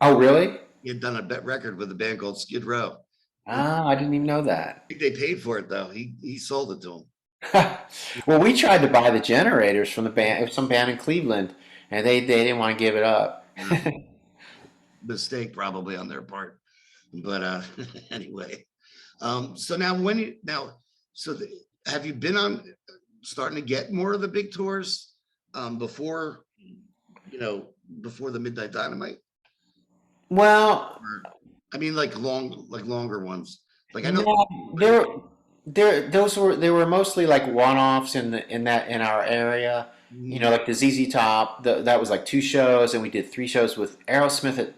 Oh, really? He had done a bet record with a band called Skid Row. Ah, I didn't even know that. I think they paid for it though. He sold it to him. Well, we tried to buy the generators from some band in Cleveland, and they didn't want to give it up. Mistake probably on their part, but anyway. So now have you been on starting to get more of the big tours before before the Midnight Dynamite? Well, Or, I mean, like longer ones. Like I know. no, they were mostly like one-offs in our area. Mhm. Like the ZZ Top. That was like 2 shows, and we did 3 shows with Aerosmith at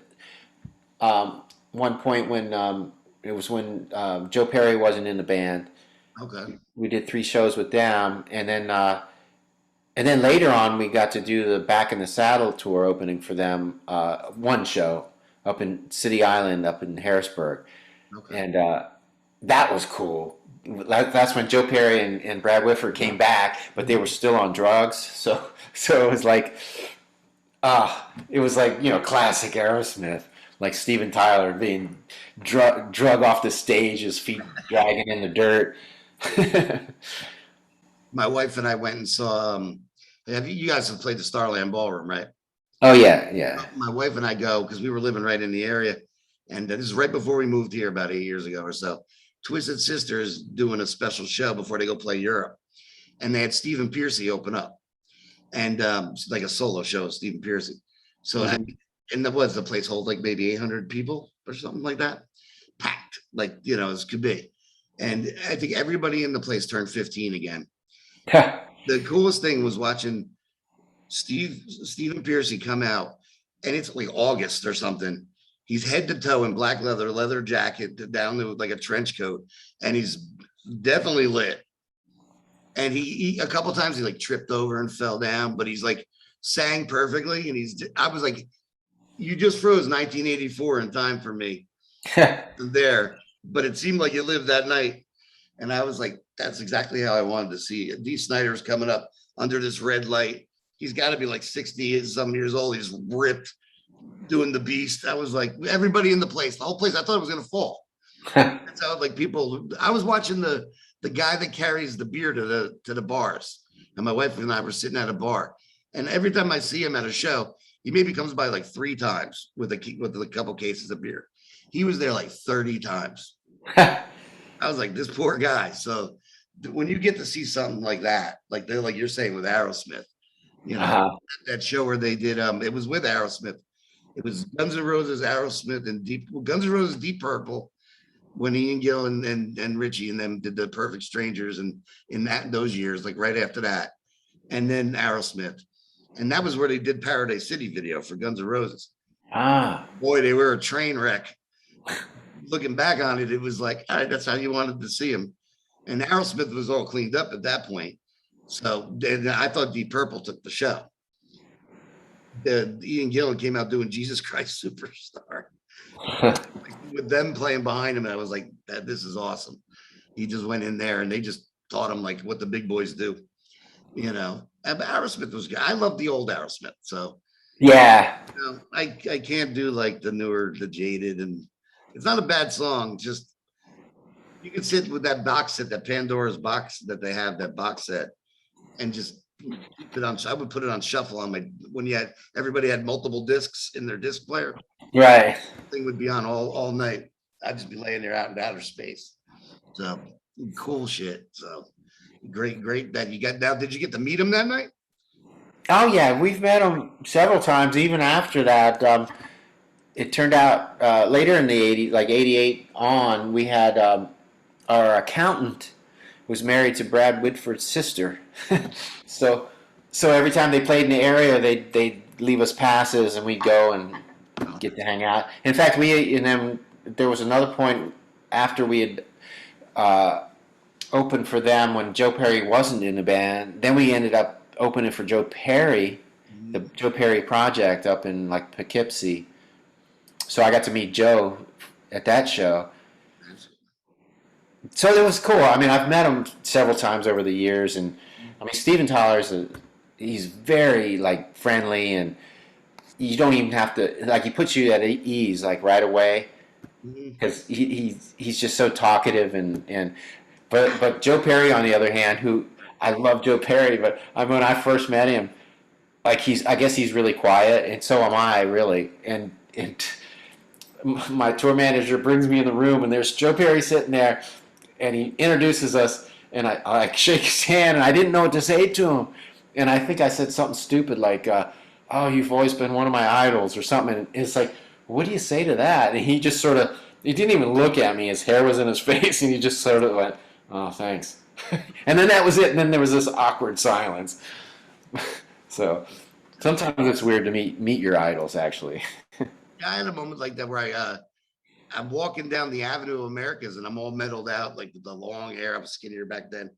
one point when it was when Joe Perry wasn't in the band. Okay. We did 3 shows with them, and then later on we got to do the Back in the Saddle tour opening for them. 1 show up in City Island, up in Harrisburg, Okay. and that was cool. That's when Joe Perry and Brad Whitford came back, but they were still on drugs. So it was like classic Aerosmith, like Steven Tyler being drug off the stage, his feet dragging in the dirt. My wife and I went and saw. You guys have played the Starland Ballroom, right? Oh yeah, yeah. My wife and I go because we were living right in the area, and this is right before we moved here about 8 years ago or so. Twisted Sister is doing a special show before they go play Europe, and they had Stephen Pearcy open up, and it's like a solo show, Stephen Pearcy. So, Mhm. and the place hold like maybe 800 people or something like that, packed, like as could be. And I think everybody in the place turned 15 again. The coolest thing was watching Stephen Pearcy come out, and it's like August or something. He's head to toe in black leather jacket down to like a trench coat, and he's definitely lit. And he a couple times he like tripped over and fell down, but he's like sang perfectly. And I was like, you just froze 1984 in time for me there, but it seemed like you lived that night. And I was like, that's exactly how I wanted to see it. Dee Snider's coming up under this red light. He's got to be like 60 some years old. He's ripped, doing the beast. I was like, everybody in the whole place, I thought it was going to fall. That's how like people. I was watching the guy that carries the beer to the bars, and my wife and I were sitting at a bar. And every time I see him at a show, he maybe comes by like 3 times with a couple cases of beer. He was there like 30 times. I was like, this poor guy. So when you get to see something like that, like they're like you're saying with Aerosmith, you know, Uh-huh. that show where they did it was with Aerosmith. It was Guns N' Roses, Aerosmith, and Guns N' Roses, Deep Purple, when Ian Gill and Richie and them did the Perfect Strangers, and in those years, like right after that, and then Aerosmith, and that was where they did Paradise City video for Guns N' Roses. Ah. Boy, they were a train wreck. Looking back on it, it was like, all right, that's how you wanted to see him. And Aerosmith was all cleaned up at that point. So I thought Deep Purple took the show. Ian Gillan came out doing Jesus Christ Superstar with them playing behind him. And I was like, this is awesome. He just went in there and they just taught him like what the big boys do, you know. And Aerosmith was good. I love the old Aerosmith. So Yeah. you know, I can't do like the newer, the Jaded, and it's not a bad song. Just you can sit with that box set, that Pandora's box that they have, that box set, and just keep it on. I would put it on shuffle on my when you had everybody had multiple discs in their disc player. Right. Thing would be on all night. I'd just be laying there out in outer space. So cool shit. So great that you got. Now, did you get to meet him that night? Oh yeah, we've met him several times. Even after that, it turned out later in the '80s, like '88 on, we had our accountant was married to Brad Whitford's sister. so so every time they played in the area, they'd leave us passes, and we'd go and get to hang out. In fact, and then there was another point after we had uh, opened for them when Joe Perry wasn't in the band. Then we ended up opening for Joe Perry, the Joe Perry Project up in like Poughkeepsie. So I got to meet Joe at that show. So it was cool. I mean, I've met him several times over the years, and I mean, Steven Tyler's he's very like friendly, and you don't even have to like he puts you at ease like right away because he's just so talkative and but Joe Perry on the other hand, who I love Joe Perry, but when I first met him, like I guess he's really quiet, and so am I really, and my tour manager brings me in the room, and there's Joe Perry sitting there, and he introduces us, and I shake his hand, and I didn't know what to say to him, and I think I said something stupid like, "Oh, you've always been one of my idols," or something. And it's like, what do you say to that? And he just sort of, he didn't even look at me. His hair was in his face, and he just sort of went, "Oh, thanks," and then that was it. And then there was this awkward silence. So sometimes it's weird to meet your idols, actually. I had a moment like that where I'm walking down the Avenue of Americas and I'm all metaled out, like with the long hair. I was skinnier back then.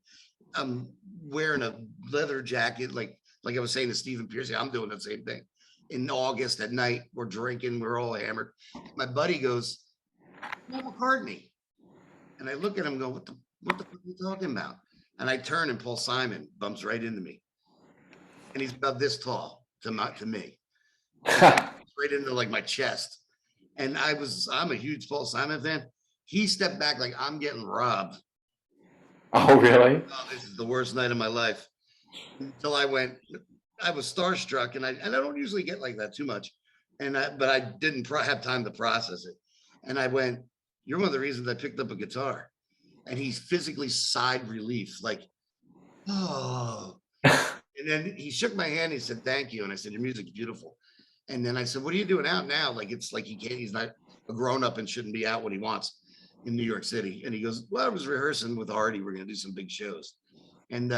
I'm wearing a leather jacket, like I was saying to Stephen Pierce. I'm doing the same thing. In August at night, we're drinking, we're all hammered. My buddy goes, Paul McCartney. And I look at him and go, what the fuck are you talking about? And I turn and Paul Simon bumps right into me. And he's about this tall to me. Right into like my chest. And I'm a huge Paul Simon fan. He stepped back like I'm getting robbed. Oh, really? Oh, this is the worst night of my life. Until I was starstruck, and I don't usually get like that too much. But I didn't have time to process it. And I went, you're one of the reasons I picked up a guitar. And he's physically sighed relief, like, oh. And then he shook my hand. He said, thank you. And I said, your music's beautiful. And then I said, what are you doing out now? Like, it's like he's not a grown up and shouldn't be out when he wants in New York City. And he goes, well, I was rehearsing with Hardy. We're going to do some big shows. And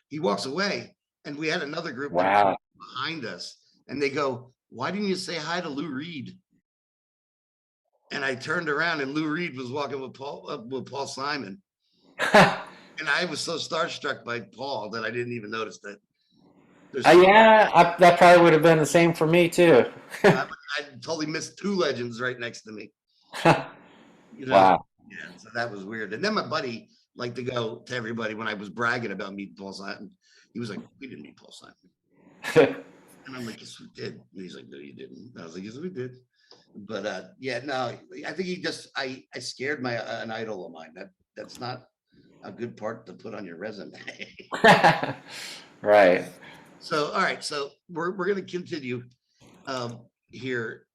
he walks away. And we had another group behind us. And they go, why didn't you say hi to Lou Reed? And I turned around and Lou Reed was walking with Paul Simon. And I was so starstruck by Paul that I didn't even notice that. That probably would have been the same for me too. I totally missed two legends right next to me. You know? Wow. Yeah, so that was weird. And then my buddy liked to go to everybody when I was bragging about meeting Paul Simon. He was like, we didn't meet Paul Simon. And I'm like, yes, we did. And he's like, no, you didn't. And I was like, yes, we did. But yeah, no, I think I scared an idol of mine. That's not a good part to put on your resume. Right. So, all right. So we're going to continue here.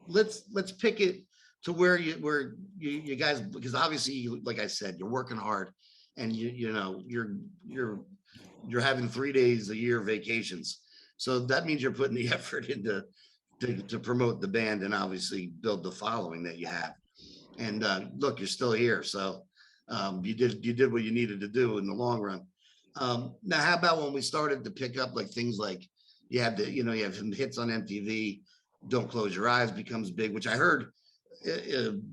Let's pick it to where you guys, because obviously like I said, you're working hard, and you know you're having 3 days a year vacations, so that means you're putting the effort into to promote the band and obviously build the following that you have. And look, you're still here, so you did what you needed to do in the long run. Now, how about when we started to pick up like things like you have some hits on MTV. Don't Close Your Eyes becomes big, which I heard.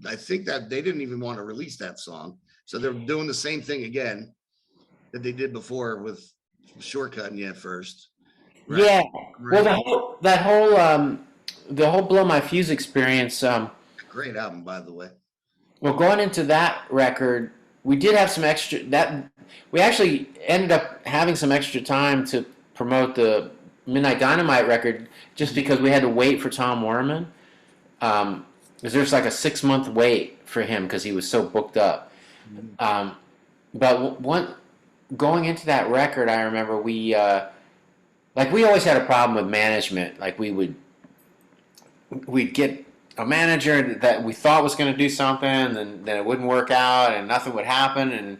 I think that they didn't even want to release that song, so they're doing the same thing again that they did before with shortcutting you at first. Right? Yeah. Well, Right. the whole Blow My Fuse experience. Great album, by the way. Well, going into that record, we did have some extra. That we actually ended up having some extra time to promote the Midnight Dynamite record, just because we had to wait for Tom Werman. Because there's like a 6 month wait for him because he was so booked up. But one going into that record, I remember we always had a problem with management. Like we'd get a manager that we thought was going to do something, and then it wouldn't work out, and nothing would happen, and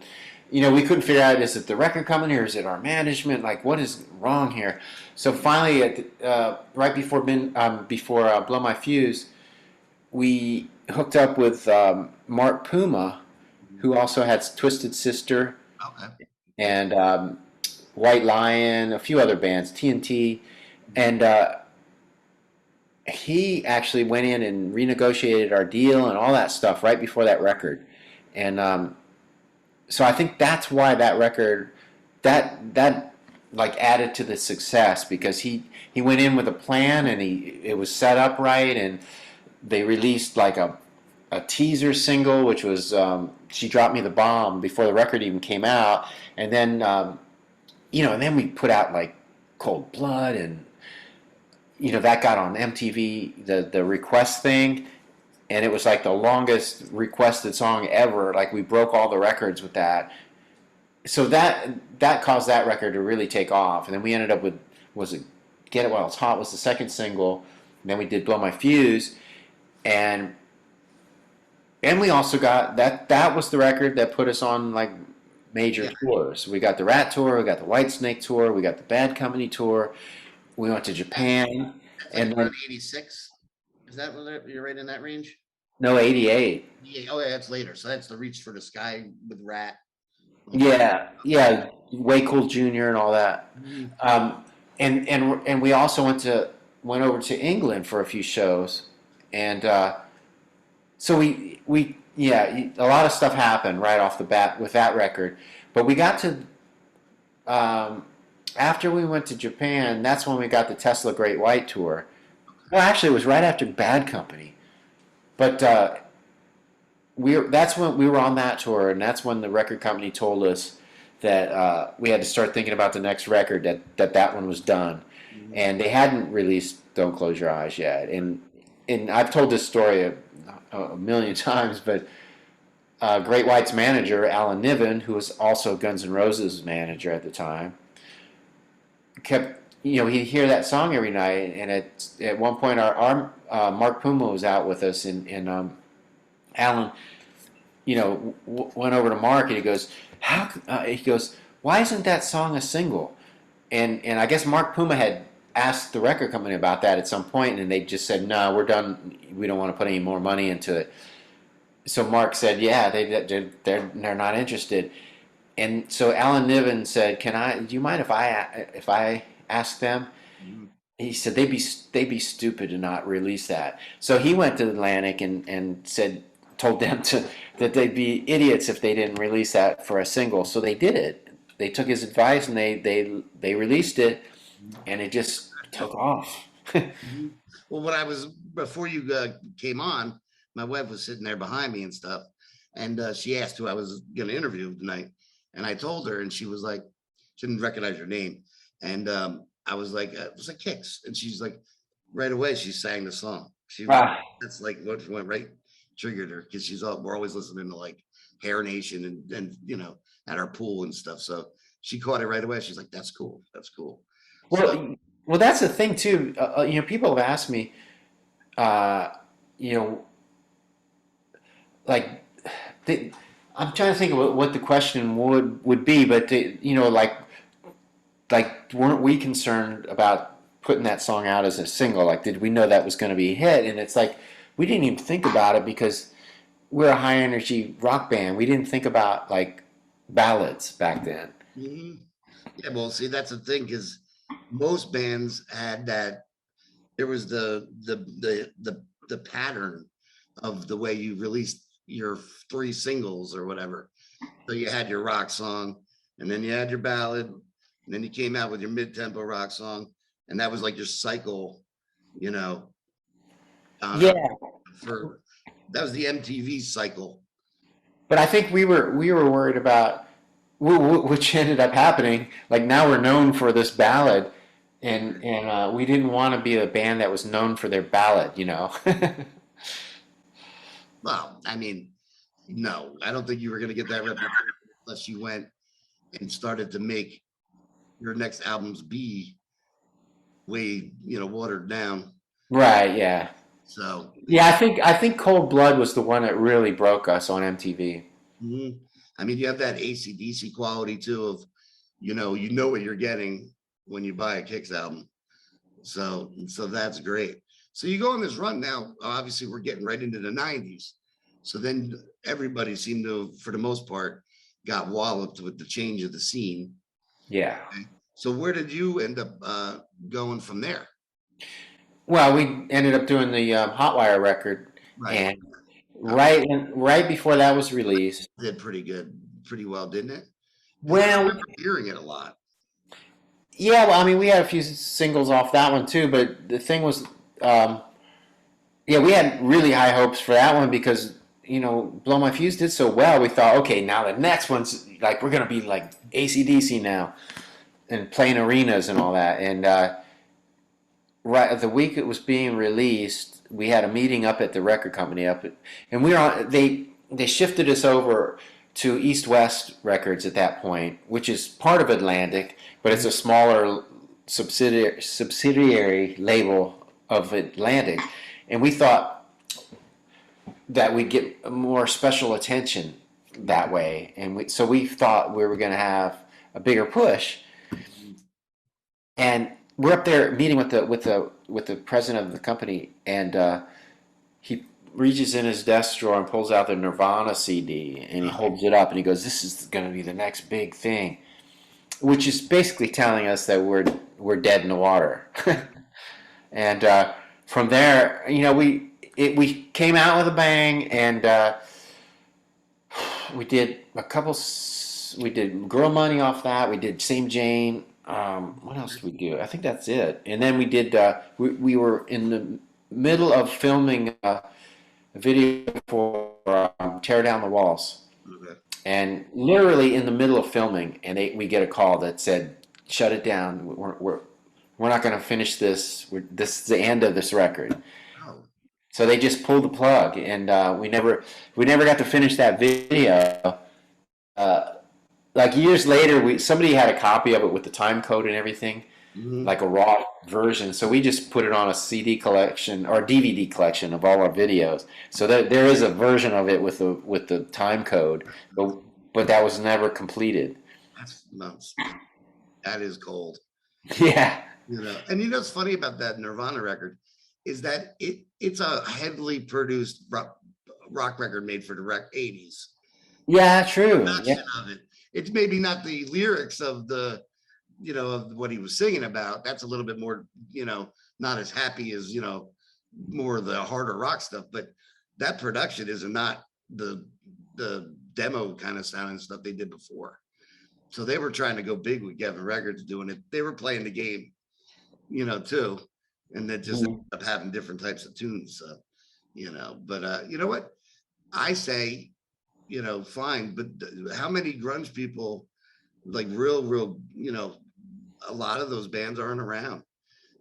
we couldn't figure out, is it the record company or is it our management? Like, what is wrong here? So finally, right before Blow My Fuse, we hooked up with Mark Puma, who also had Twisted Sister. Okay. And White Lion, a few other bands, TNT, and he actually went in and renegotiated our deal and all that stuff right before that record. And so I think that's why that record, that like added to the success, because he went in with a plan, and it was set up right, and they released like a teaser single, which was She Dropped Me the Bomb, before the record even came out. And then and then we put out like Cold Blood, and that got on MTV, the request thing, and it was like the longest requested song ever. Like, we broke all the records with that. So that caused that record to really take off. And then we ended up with, was it Get It While It's Hot was the second single. And then we did Blow My Fuse, and we also got that was the record that put us on like major tours. We got the Rat Tour, we got the Whitesnake Tour, we got the Bad Company Tour. We went to Japan. That's like around 86. Is that what you're right in that range? No, 88. Yeah. Oh, yeah, that's later. So that's the Reach for the Sky with Rat. Yeah, Way Cool Jr. and all that. And we also went over to England for a few shows, and so we a lot of stuff happened right off the bat with that record. But we got to after we went to Japan, that's when we got the Tesla Great White Tour. Well, actually, it was right after Bad Company, but that's when we were on that tour, and that's when the record company told us that we had to start thinking about the next record, that one was done. And they hadn't released Don't Close Your Eyes yet. And I've told this story a million times, but Great White's manager, Alan Niven, who was also Guns N' Roses' manager at the time, kept, he'd hear that song every night. And at one point, our Mark Puma was out with us, and Alan, went over to Mark, and he goes, why isn't that song a single? And I guess Mark Puma had asked the record company about that at some point, and they just said, no, we're done. We don't want to put any more money into it. So Mark said, yeah, they're not interested. And so Alan Niven said, do you mind if I ask them? He said they'd be stupid to not release that. So he went to Atlantic and told them that they'd be idiots if they didn't release that for a single. So they did it. They took his advice, and they released it, and it just took off. Well, before you came on, my wife was sitting there behind me and stuff, and she asked who I was going to interview tonight, and I told her, and she was like, she didn't recognize her name, and I was like, it was like Kicks, and she's like, right away she sang the song. That's like what went right, triggered her, because we're always listening to like Hair Nation and at our pool and stuff. So she caught it right away. She's like, that's cool. Well, that's the thing too. People have asked me, like I'm trying to think of what the question would be, but like weren't we concerned about putting that song out as a single? Like, did we know that was going to be a hit? And it's like we didn't even think about it because we're a high energy rock band. We didn't think about like ballads back then. Mhm. Yeah, well, see, that's the thing, because most bands had that. There was the pattern of the way you released your three singles or whatever. So you had your rock song, and then you had your ballad, and then you came out with your mid-tempo rock song, and that was like your cycle, you know, Yeah, for that was the MTV cycle. but I think we were worried about which ended up happening. Like now we're known for this ballad, and we didn't want to be a band that was known for their ballad, you know. Well, I mean, no, I don't think you were going to get that reputation unless you went and started to make your next albums be way, watered down. Right? Yeah. So, Yeah. I think Cold Blood was the one that really broke us on MTV. mhm. I mean, you have that AC/DC quality too of, you know what you're getting when you buy a Kicks album. So that's great. So you go on this run now. Obviously, we're getting right into the '90s. So then everybody seemed to, for the most part, got walloped with the change of the scene. Yeah. Okay. So where did you end up going from there? Well, we ended up doing the Hotwire record, Right. and right before that was released. Did pretty good, pretty well, didn't it? Because I Well, remember hearing it a lot. yeah. Well, I mean, we had a few singles off that one too, but the thing was, um, yeah, we had really high hopes for that one because Blow My Fuse did so well. We thought, okay, now the next one's like we're gonna be like AC/DC now and playing arenas and all that. And right the week it was being released, we had a meeting up at the record company and we were on. They shifted us over to East West Records at that point, which is part of Atlantic, but it's a smaller subsidiary label of Atlantic, and we thought that we'd get more special attention that way, and we thought we were going to have a bigger push. And we're up there meeting with the president of the company, and he reaches in his desk drawer and pulls out the Nirvana CD, and he holds it up and he goes, "This is going to be the next big thing," which is basically telling us that we're dead in the water. And from there, we came out with a bang, and we did a couple. We did Girl Money off that. We did Same Jane. What else did we do? I think that's it. And then we did. We were in the middle of filming a video for Tear Down the Walls, Okay. and literally in the middle of filming, and we get a call that said, "Shut it down. We're not going to finish this. This is the end of this record." Oh, So they just pulled the plug, and we never got to finish that video. Uh, like years later, somebody had a copy of it with the time code and everything, mhm. like a raw version. So we just put it on a CD collection or DVD collection of all our videos. So there is a version of it with the time code, but that was never completed. That's nuts. That is cold. Yeah. And what's funny about that Nirvana record is that it's a heavily produced rock record made for the '80s. Yeah, true. Yeah. Production of it. It's maybe not the lyrics of of what he was singing about. That's a little bit more, not as happy as, more of the harder rock stuff. But that production is not the demo kind of sounding stuff they did before. So they were trying to go big with Geffen Records doing it. They were playing the game, too. And then just ended up having different types of tunes. So, but you know what? I say, fine, but how many grunge people, like real, a lot of those bands aren't around.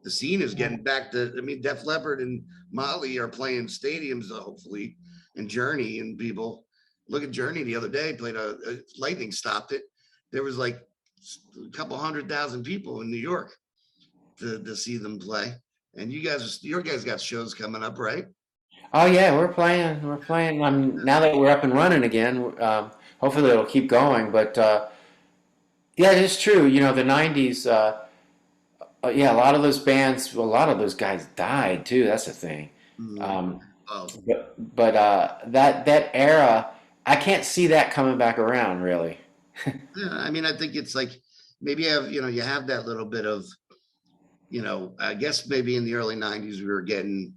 The scene is getting back to, I mean, Def Leppard and Molly are playing stadiums, hopefully, and Journey and people. Look at Journey the other day, played lightning stopped it. There was like a couple 100,000 people in New York to see them play. And your guys got shows coming up, right? Oh yeah, we're playing. We're playing. Now that we're up and running again. Hopefully it'll keep going. But yeah, it is true. You know, the '90s. Yeah, a lot of those bands, a lot of those guys died too. That's the thing. Mm. Um, Oh, but that era, I can't see that coming back around really. yeah. I mean, I think it's like maybe you have that little bit of, I guess maybe in the early '90s we were getting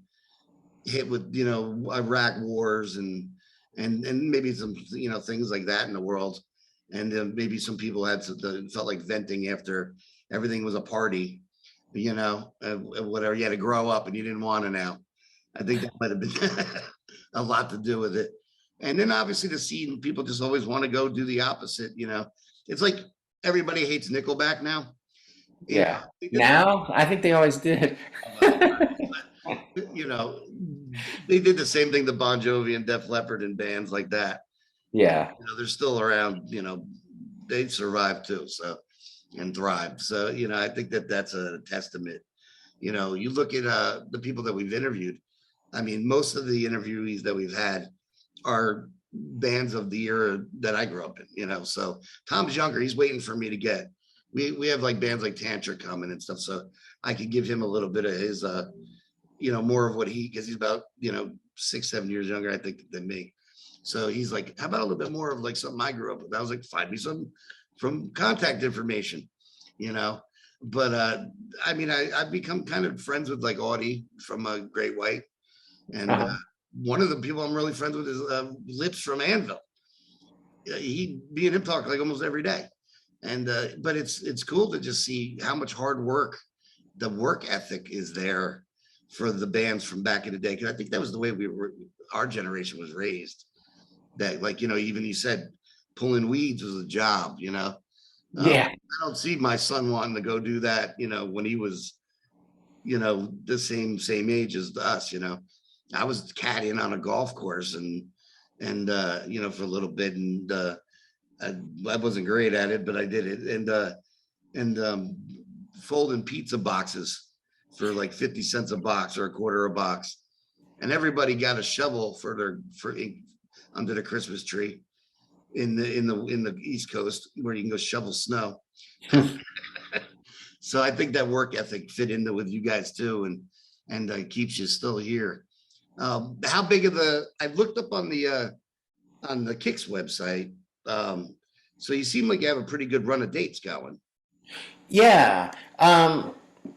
hit with, Iraq wars and maybe some, things like that in the world. And maybe some people felt like venting after everything was a party, whatever. You had to grow up and you didn't want to now. I think that might have been a lot to do with it. And then obviously the scene, people just always want to go do the opposite. It's like everybody hates Nickelback now. You know, Yeah. they did the Now, I think they always did. well, you know, they did the same thing to Bon Jovi and Def Leppard and bands like that. Yeah. They're still around. They survived too, so and thrived. So I think that's a testament. You look at the people that we've interviewed. I mean, most of the interviewees that we've had are bands of the era that I grew up in. So Tom's younger. He's waiting for me to get. We have like bands like Tantra coming and stuff, so I could give him a little bit of his more of what because he's about 6-7 years younger, I think, than me. So he's like, how about a little bit more of like something I grew up with? I was like, find me some from contact information, you know. But I mean, I've become kind of friends with like Audie from Great White, and Uh-huh. one of the people I'm really friends with is Lips from Anvil. Me and him talk like almost every day, and but it's cool to just see how much hard work, the work ethic is there for the bands from back in the day. Because I think that was the way our generation was raised. That like even you said pulling weeds was a job. Yeah. I don't see my son wanting to go do that. When he was the same age as us. I was caddying on a golf course and for a little bit and I wasn't great at it, but I did it and folding pizza boxes for like 50 cents a box or a quarter a box. And everybody got a shovel for under the Christmas tree in the East Coast where you can go shovel snow. So I think that work ethic fit into with you guys too, and keeps you still here. How big of the? I looked up on the Kicks website. So you seem like you have a pretty good run of dates going. Yeah.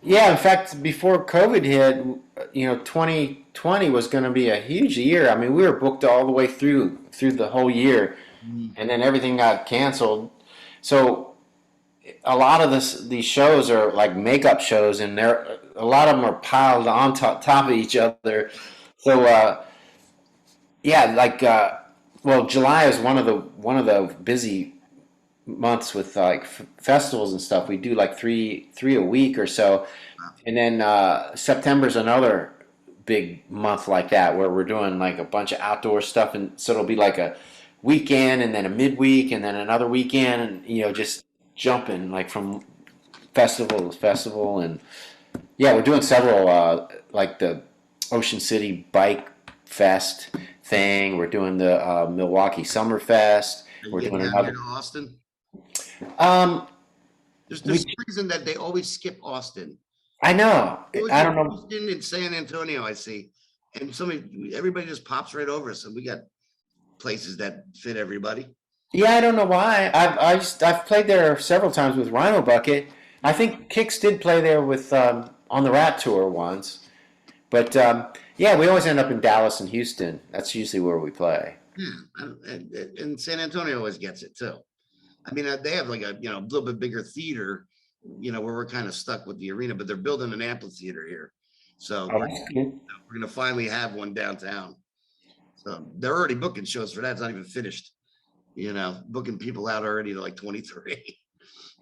Yeah, in fact, before COVID hit, 2020 was going to be a huge year. I mean, we were booked all the way through the whole year, Mm. and then everything got canceled. So a lot of these shows are like makeup shows, and a lot of them are piled on top of each other. So yeah, like well, July is one of the busy months with like festivals and stuff. We do like three a week or so, and then September's another big month like that where we're doing like a bunch of outdoor stuff, and so it'll be like a weekend and then a midweek and then another weekend, and just jumping like from festival to festival. And yeah, we're doing several like the Ocean City Bike Fest thing. We're doing the Milwaukee Summer Fest. Are you We're getting doing down here another. to Austin? Um, There's we some reason that they always skip Austin. I know. They always I do don't know. Houston and San Antonio. I see, and everybody just pops right over us, and we got places that fit everybody. Yeah, I don't know why. I've played there several times with Rhino Bucket. I think Kix did play there with on the Rat Tour once. But yeah, we always end up in Dallas and Houston. That's usually where we play. Yeah, and San Antonio always gets it too. I mean, they have like a little bit bigger theater, where we're kind of stuck with the arena, but they're building an amphitheater here, so Oh, we're that's good. we're gonna finally have one downtown. So they're already booking shows for that. It's not even finished. Booking people out already to like 23.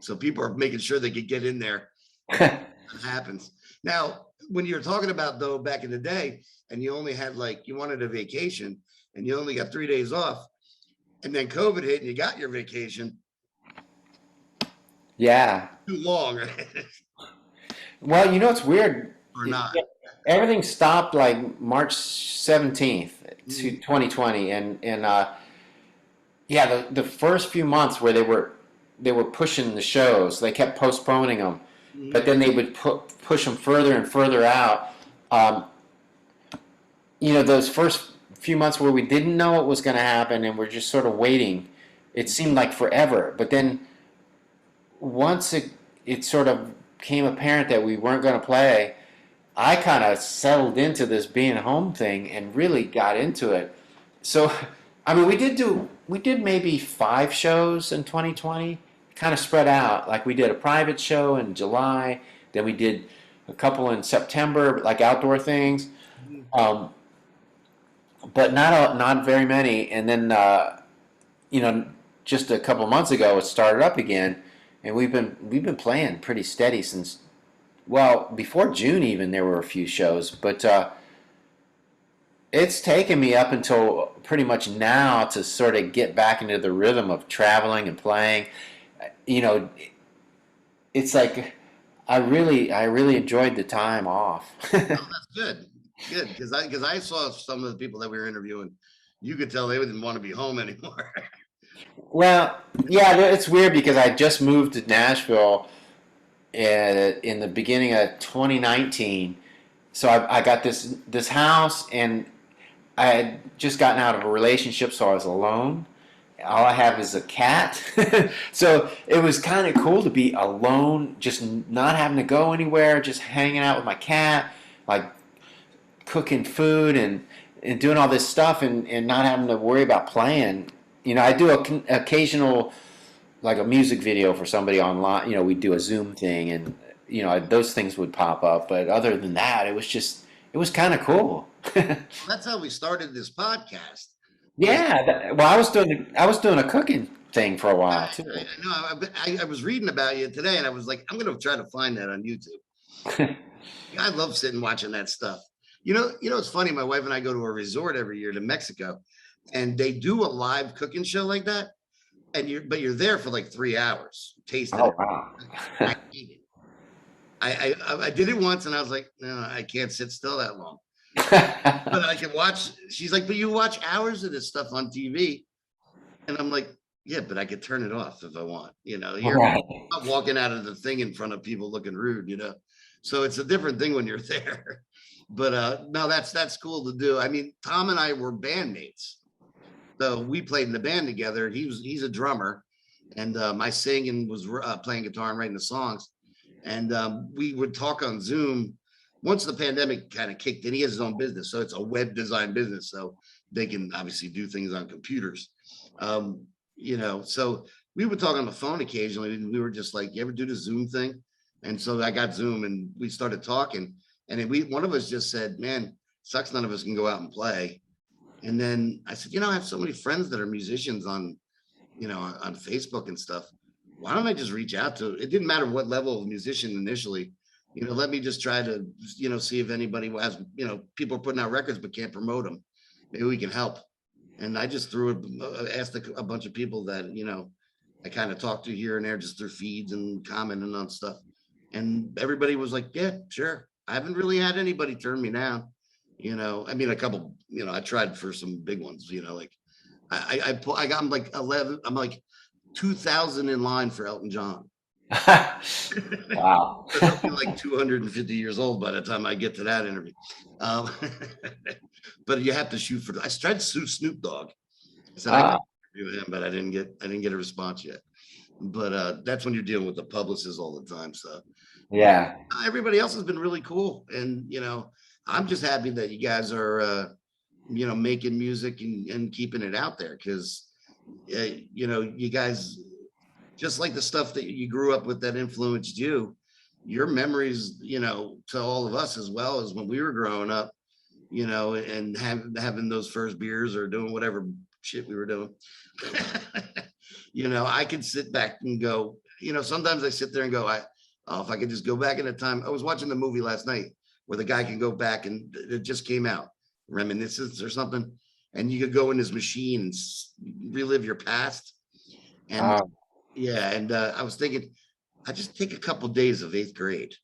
So people are making sure they could get in there. It happens. Now, when you're talking about though back in the day, and you only had like you wanted a vacation, and you only got 3 days off, and then COVID hit, and you got your vacation Yeah. too long, Well, it's weird. or not. everything stopped like March 17th to 2020, and yeah, the first few months where they were pushing the shows, they kept postponing them, but then they would push them further and further out. Um, those first few months where we didn't know what was going to happen and we're just sort of waiting, it seemed like forever. But then once it sort of became apparent that we weren't going to play, I kind of settled into this being home thing and really got into it. So, I mean, we did maybe 5 shows in 2020, kind of spread out. Like we did a private show in July, then we did a couple in September, like outdoor things, um, but not very many. And then you know, just a couple months ago, it started up again, and we've been playing pretty steady since, well, before June even. There were a few shows, but it's taken me up until pretty much now to sort of get back into the rhythm of traveling and playing. You know, it's like I really enjoyed the time off. Oh, that's good. Good. Because I saw some of the people that we were interviewing, you could tell they didn't want to be home anymore. Well, yeah, it's weird because I just moved to Nashville in the beginning of 2019. So I got this house, and I had just gotten out of a relationship, so I was alone. All I have is a cat. So it was kind of cool to be alone, just not having to go anywhere, just hanging out with my cat, like cooking food and doing all this stuff, and not having to worry about playing. I do occasional, like a music video for somebody online. We do a Zoom thing, and those things would pop up. But other than that, it was kind of cool. That's how we started this podcast. Yeah, well, I was doing a cooking thing for a while too. I know. I was reading about you today, and I was like, I'm going to try to find that on YouTube. I love sitting watching that stuff. It's funny. My wife and I go to a resort every year to Mexico, and they do a live cooking show like that. And you're there for like 3 hours tasting Oh it. wow! I hate it. I did it once, and I was like, no, I can't sit still that long. But I can watch. She's like, but you watch hours of this stuff on TV, and I'm like, yeah, but I could turn it off if I want. You're Right. not walking out of the thing in front of people looking rude. So it's a different thing when you're there. But no, that's cool to do. I mean, Tom and I were bandmates, so we played in the band together. He's a drummer, and I sing and was playing guitar and writing the songs. And we would talk on Zoom. Once the pandemic kind of kicked in, he has his own business, so it's a web design business. So they can obviously do things on computers. So we would talk on the phone occasionally, and we were just like, "You ever do the Zoom thing?" And so I got Zoom, and we started talking. And then one of us just said, "Man, sucks none of us can go out and play." And then I said, I have so many friends that are musicians on Facebook and stuff. Why don't I just reach out to? It didn't matter what level of musician initially. Let me just try to, see if anybody has, people are putting out records but can't promote them. Maybe we can help. And I just asked a bunch of people that, I kind of talked to here and there just through feeds and commenting on stuff. And everybody was like, yeah, sure. I haven't really had anybody turn me down. I mean, a couple, I tried for some big ones, like I got, I'm like 11, I'm like 2000 in line for Elton John. Wow. I'll be like 250 years old by the time I get to that interview. Um, but you have to shoot for. I tried to sue Snoop Dogg. I said I can interview him, but I didn't get a response yet. But that's when you're dealing with the publicists all the time. So Yeah. everybody else has been really cool, and I'm just happy that you guys are making music and keeping it out there, because you guys, just like the stuff that you grew up with that influenced you, your memories, to all of us, as well as when we were growing up, and having those first beers or doing whatever shit we were doing. I could sit back and go, sometimes I sit there and go, if I could just go back in the time. I was watching the movie last night where the guy can go back, and it just came out, Reminiscence or something, and you could go in his machine and relive your past. And I was thinking, I just take a couple days of 8th grade.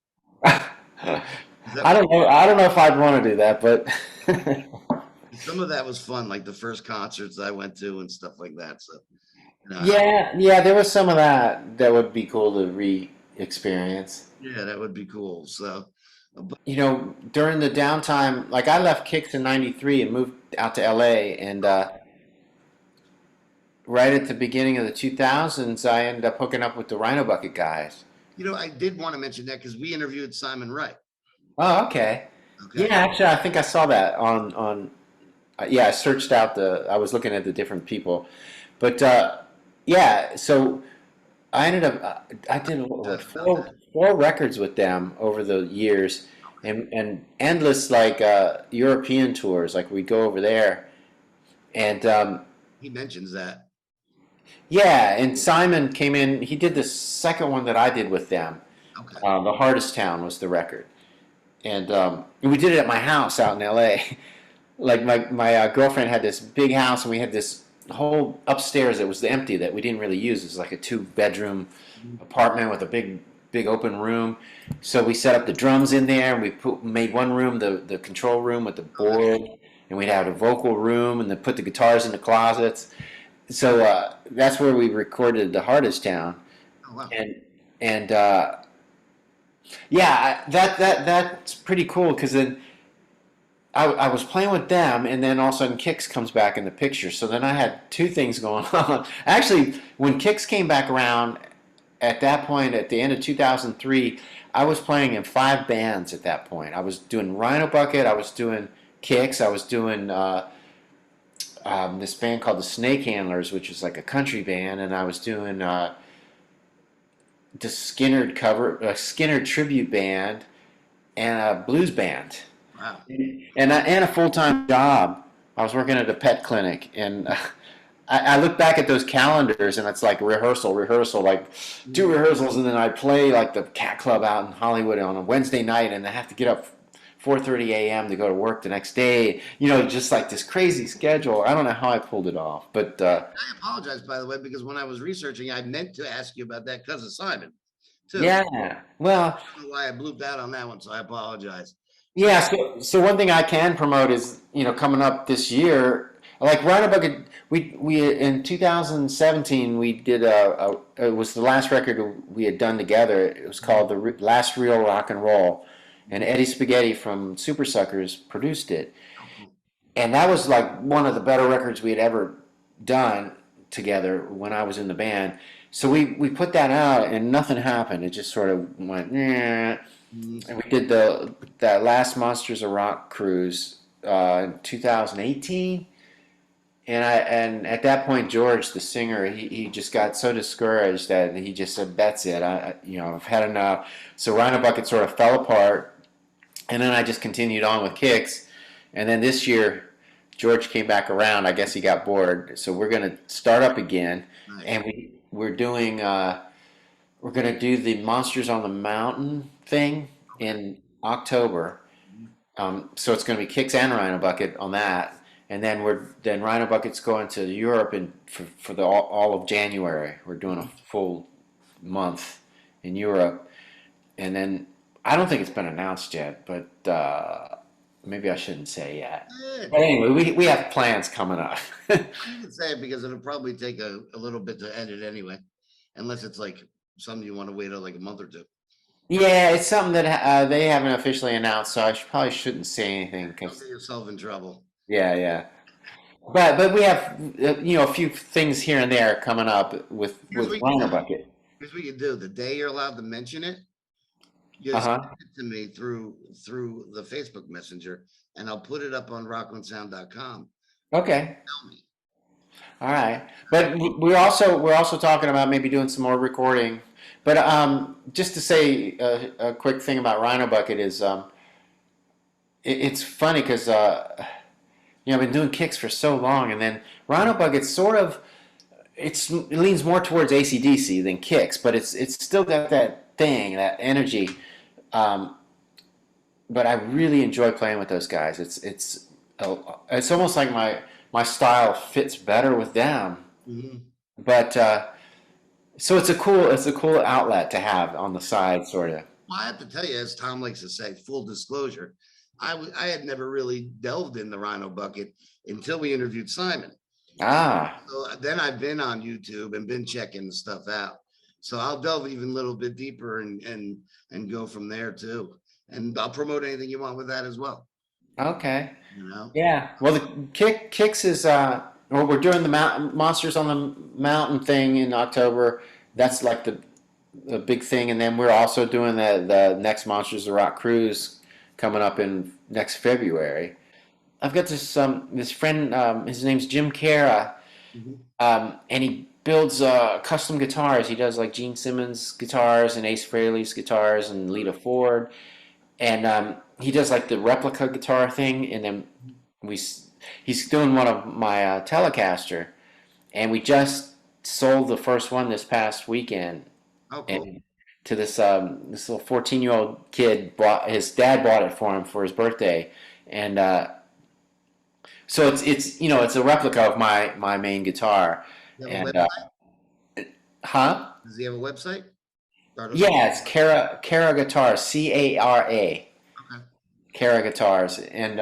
That, I don't know if I'd want to do that, but some of that was fun, like the first concerts I went to and stuff like that. So, uh, yeah, yeah, there was some of that that would be cool to re-experience. yeah, that would be cool. So, but You know, during the downtime, like I left Kicks in '93 and moved out to LA, and right at the beginning of the 2000s, I ended up hooking up with the Rhino Bucket guys. I did want to mention that because we interviewed Simon Wright. Oh, okay. Yeah, Okay. actually, I think I saw that on. Yeah, I searched out the. I was looking at the different people, but yeah. So I ended up. I did what, About that. four records with them over the years, and endless like European tours. Like we go over there, and He mentions that. yeah. And Simon came in. He did the second one that I did with them. Okay. The Hardest Town was the record, and we did it at my house out in L.A. Like my girlfriend had this big house, and we had this whole upstairs that was empty that we didn't really use. It was like a 2-bedroom apartment with a big open room. So we set up the drums in there, and made one room the control room with the board, and we'd have a vocal room, and then put the guitars in the closets. So that's where we recorded the Hardest Town, Oh, wow. and yeah, that's pretty cool because then I was playing with them, and then all of a sudden Kix comes back in the picture. So then I had two things going on. Actually, when Kix came back around at that point, at the end of 2003, I was playing in 5 bands at that point. I was doing Rhino Bucket, I was doing Kix, I was doing this band called the Snake Handlers, which is like a country band, and I was doing the a Skinner tribute band, and a blues band. Wow. And a full time job. I was working at a pet clinic, and I look back at those calendars, and it's like rehearsal, like 2 rehearsals, and then I play like the Cat Club out in Hollywood on a Wednesday night, and I have to get up 4:30 a.m. to go to work the next day. You know, just like this crazy schedule. I don't know how I pulled it off, but I apologize, by the way, because when I was researching, I meant to ask you about that because of Simon, too. yeah. Well, I don't know why I blooped out on that one, so I apologize. So, yeah, so one thing I can promote is, you know, coming up this year, like Rhino Bucket, we in 2017 we did it was the last record we had done together. It was called Last Real Rock and Roll, and Eddie Spaghetti from Super Suckers produced it, oh, cool. and that was like one of the better records we had ever done together when I was in the band. So we put that out, and nothing happened. It just sort of went. And we did that last Monsters of Rock cruise in 2018, and at that point George, the singer, he just got so discouraged that he just said, "That's it. I've had enough." So Rhino Bucket sort of fell apart, and then I just continued on with Kicks, and then this year George came back around. I guess he got bored, so we're gonna start up again, Nice. and we're doing. We're going to do the Monsters on the Mountain thing in October. So it's going to be Kicks and Rhino Bucket on that. And then Rhino Bucket's going to Europe for all of January. We're doing a full month in Europe. And then I don't think it's been announced yet, but maybe I shouldn't say yet. But anyway, we have plans coming up. You can say it because it'll probably take a little bit to edit anyway, unless it's like something you want to wait like a month or two. Yeah, it's something that they haven't officially announced, so probably shouldn't say anything Don't because get yourself in trouble. yeah. But we have a few things here and there coming up Here's with what you Rhino do. Bucket. Here's what you do. The day you're allowed to mention it, just Uh-huh. send it to me through the Facebook Messenger, and I'll put it up on RocklandSound.com. Okay. Tell me. All right. But we're also talking about maybe doing some more recording. But just to say a quick thing about Rhino Bucket is it's funny because I've been doing Kicks for so long, and then Rhino Bucket's sort of it leans more towards AC/DC than Kicks, but it's still got that thing, that energy. Um, but I really enjoy playing with those guys. It's almost like my style fits better with them. Mhm. But so it's a cool outlet to have on the side, sort of. Well, I have to tell you, as Tom likes to say, full disclosure, I had never really delved in the Rhino Bucket until we interviewed Simon. Ah, So then I've been on YouTube and been checking the stuff out. So I'll delve even a little bit deeper and go from there too. And I'll promote anything you want with that as well. okay. You know, Yeah. Well, the kicks is well, we're doing the Monsters on the Mountain thing in October. That's like the big thing, and then we're also doing the next Monsters of Rock cruise coming up in next February. I've got this friend. His name's Jim Cara, mhm. and he builds custom guitars. He does like Gene Simmons guitars and Ace Frehley's guitars and Lita Ford, and he does like the replica guitar thing. And then we he's doing one of my Telecaster, and we just sold the first one this past weekend, Oh, cool. and to this little 14-year-old kid bought his dad bought it for him for his birthday, and so it's it's a replica of my main guitar, You have a and website? huh? Does he have a website? Stardust? Yeah, it's Cara Guitars, Cara, Okay. Cara Guitars, and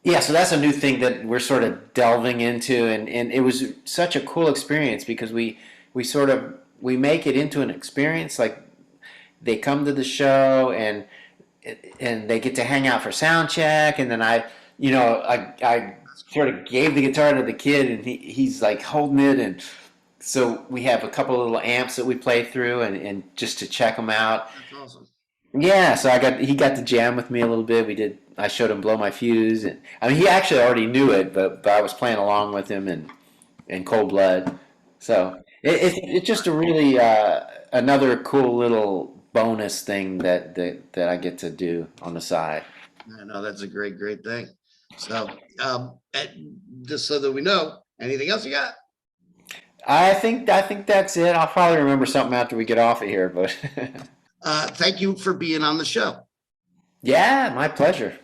yeah, so that's a new thing that we're sort of delving into, and it was such a cool experience because we sort of we make it into an experience. Like they come to the show and they get to hang out for sound check, and then I sort of gave the guitar to the kid, and he's like holding it, and so we have a couple of little amps that we play through, and just to check them out. That's awesome. Yeah, so he got to jam with me a little bit. I showed him Blow My Fuse, and I mean he actually already knew it, but I was playing along with him in Cold Blood. So it's just a really another cool little bonus thing that I get to do on the side. I know that's a great thing. So, just so that we know, anything else you got? I think that's it. I'll probably remember something after we get off of here, but Thank you for being on the show. yeah, my pleasure.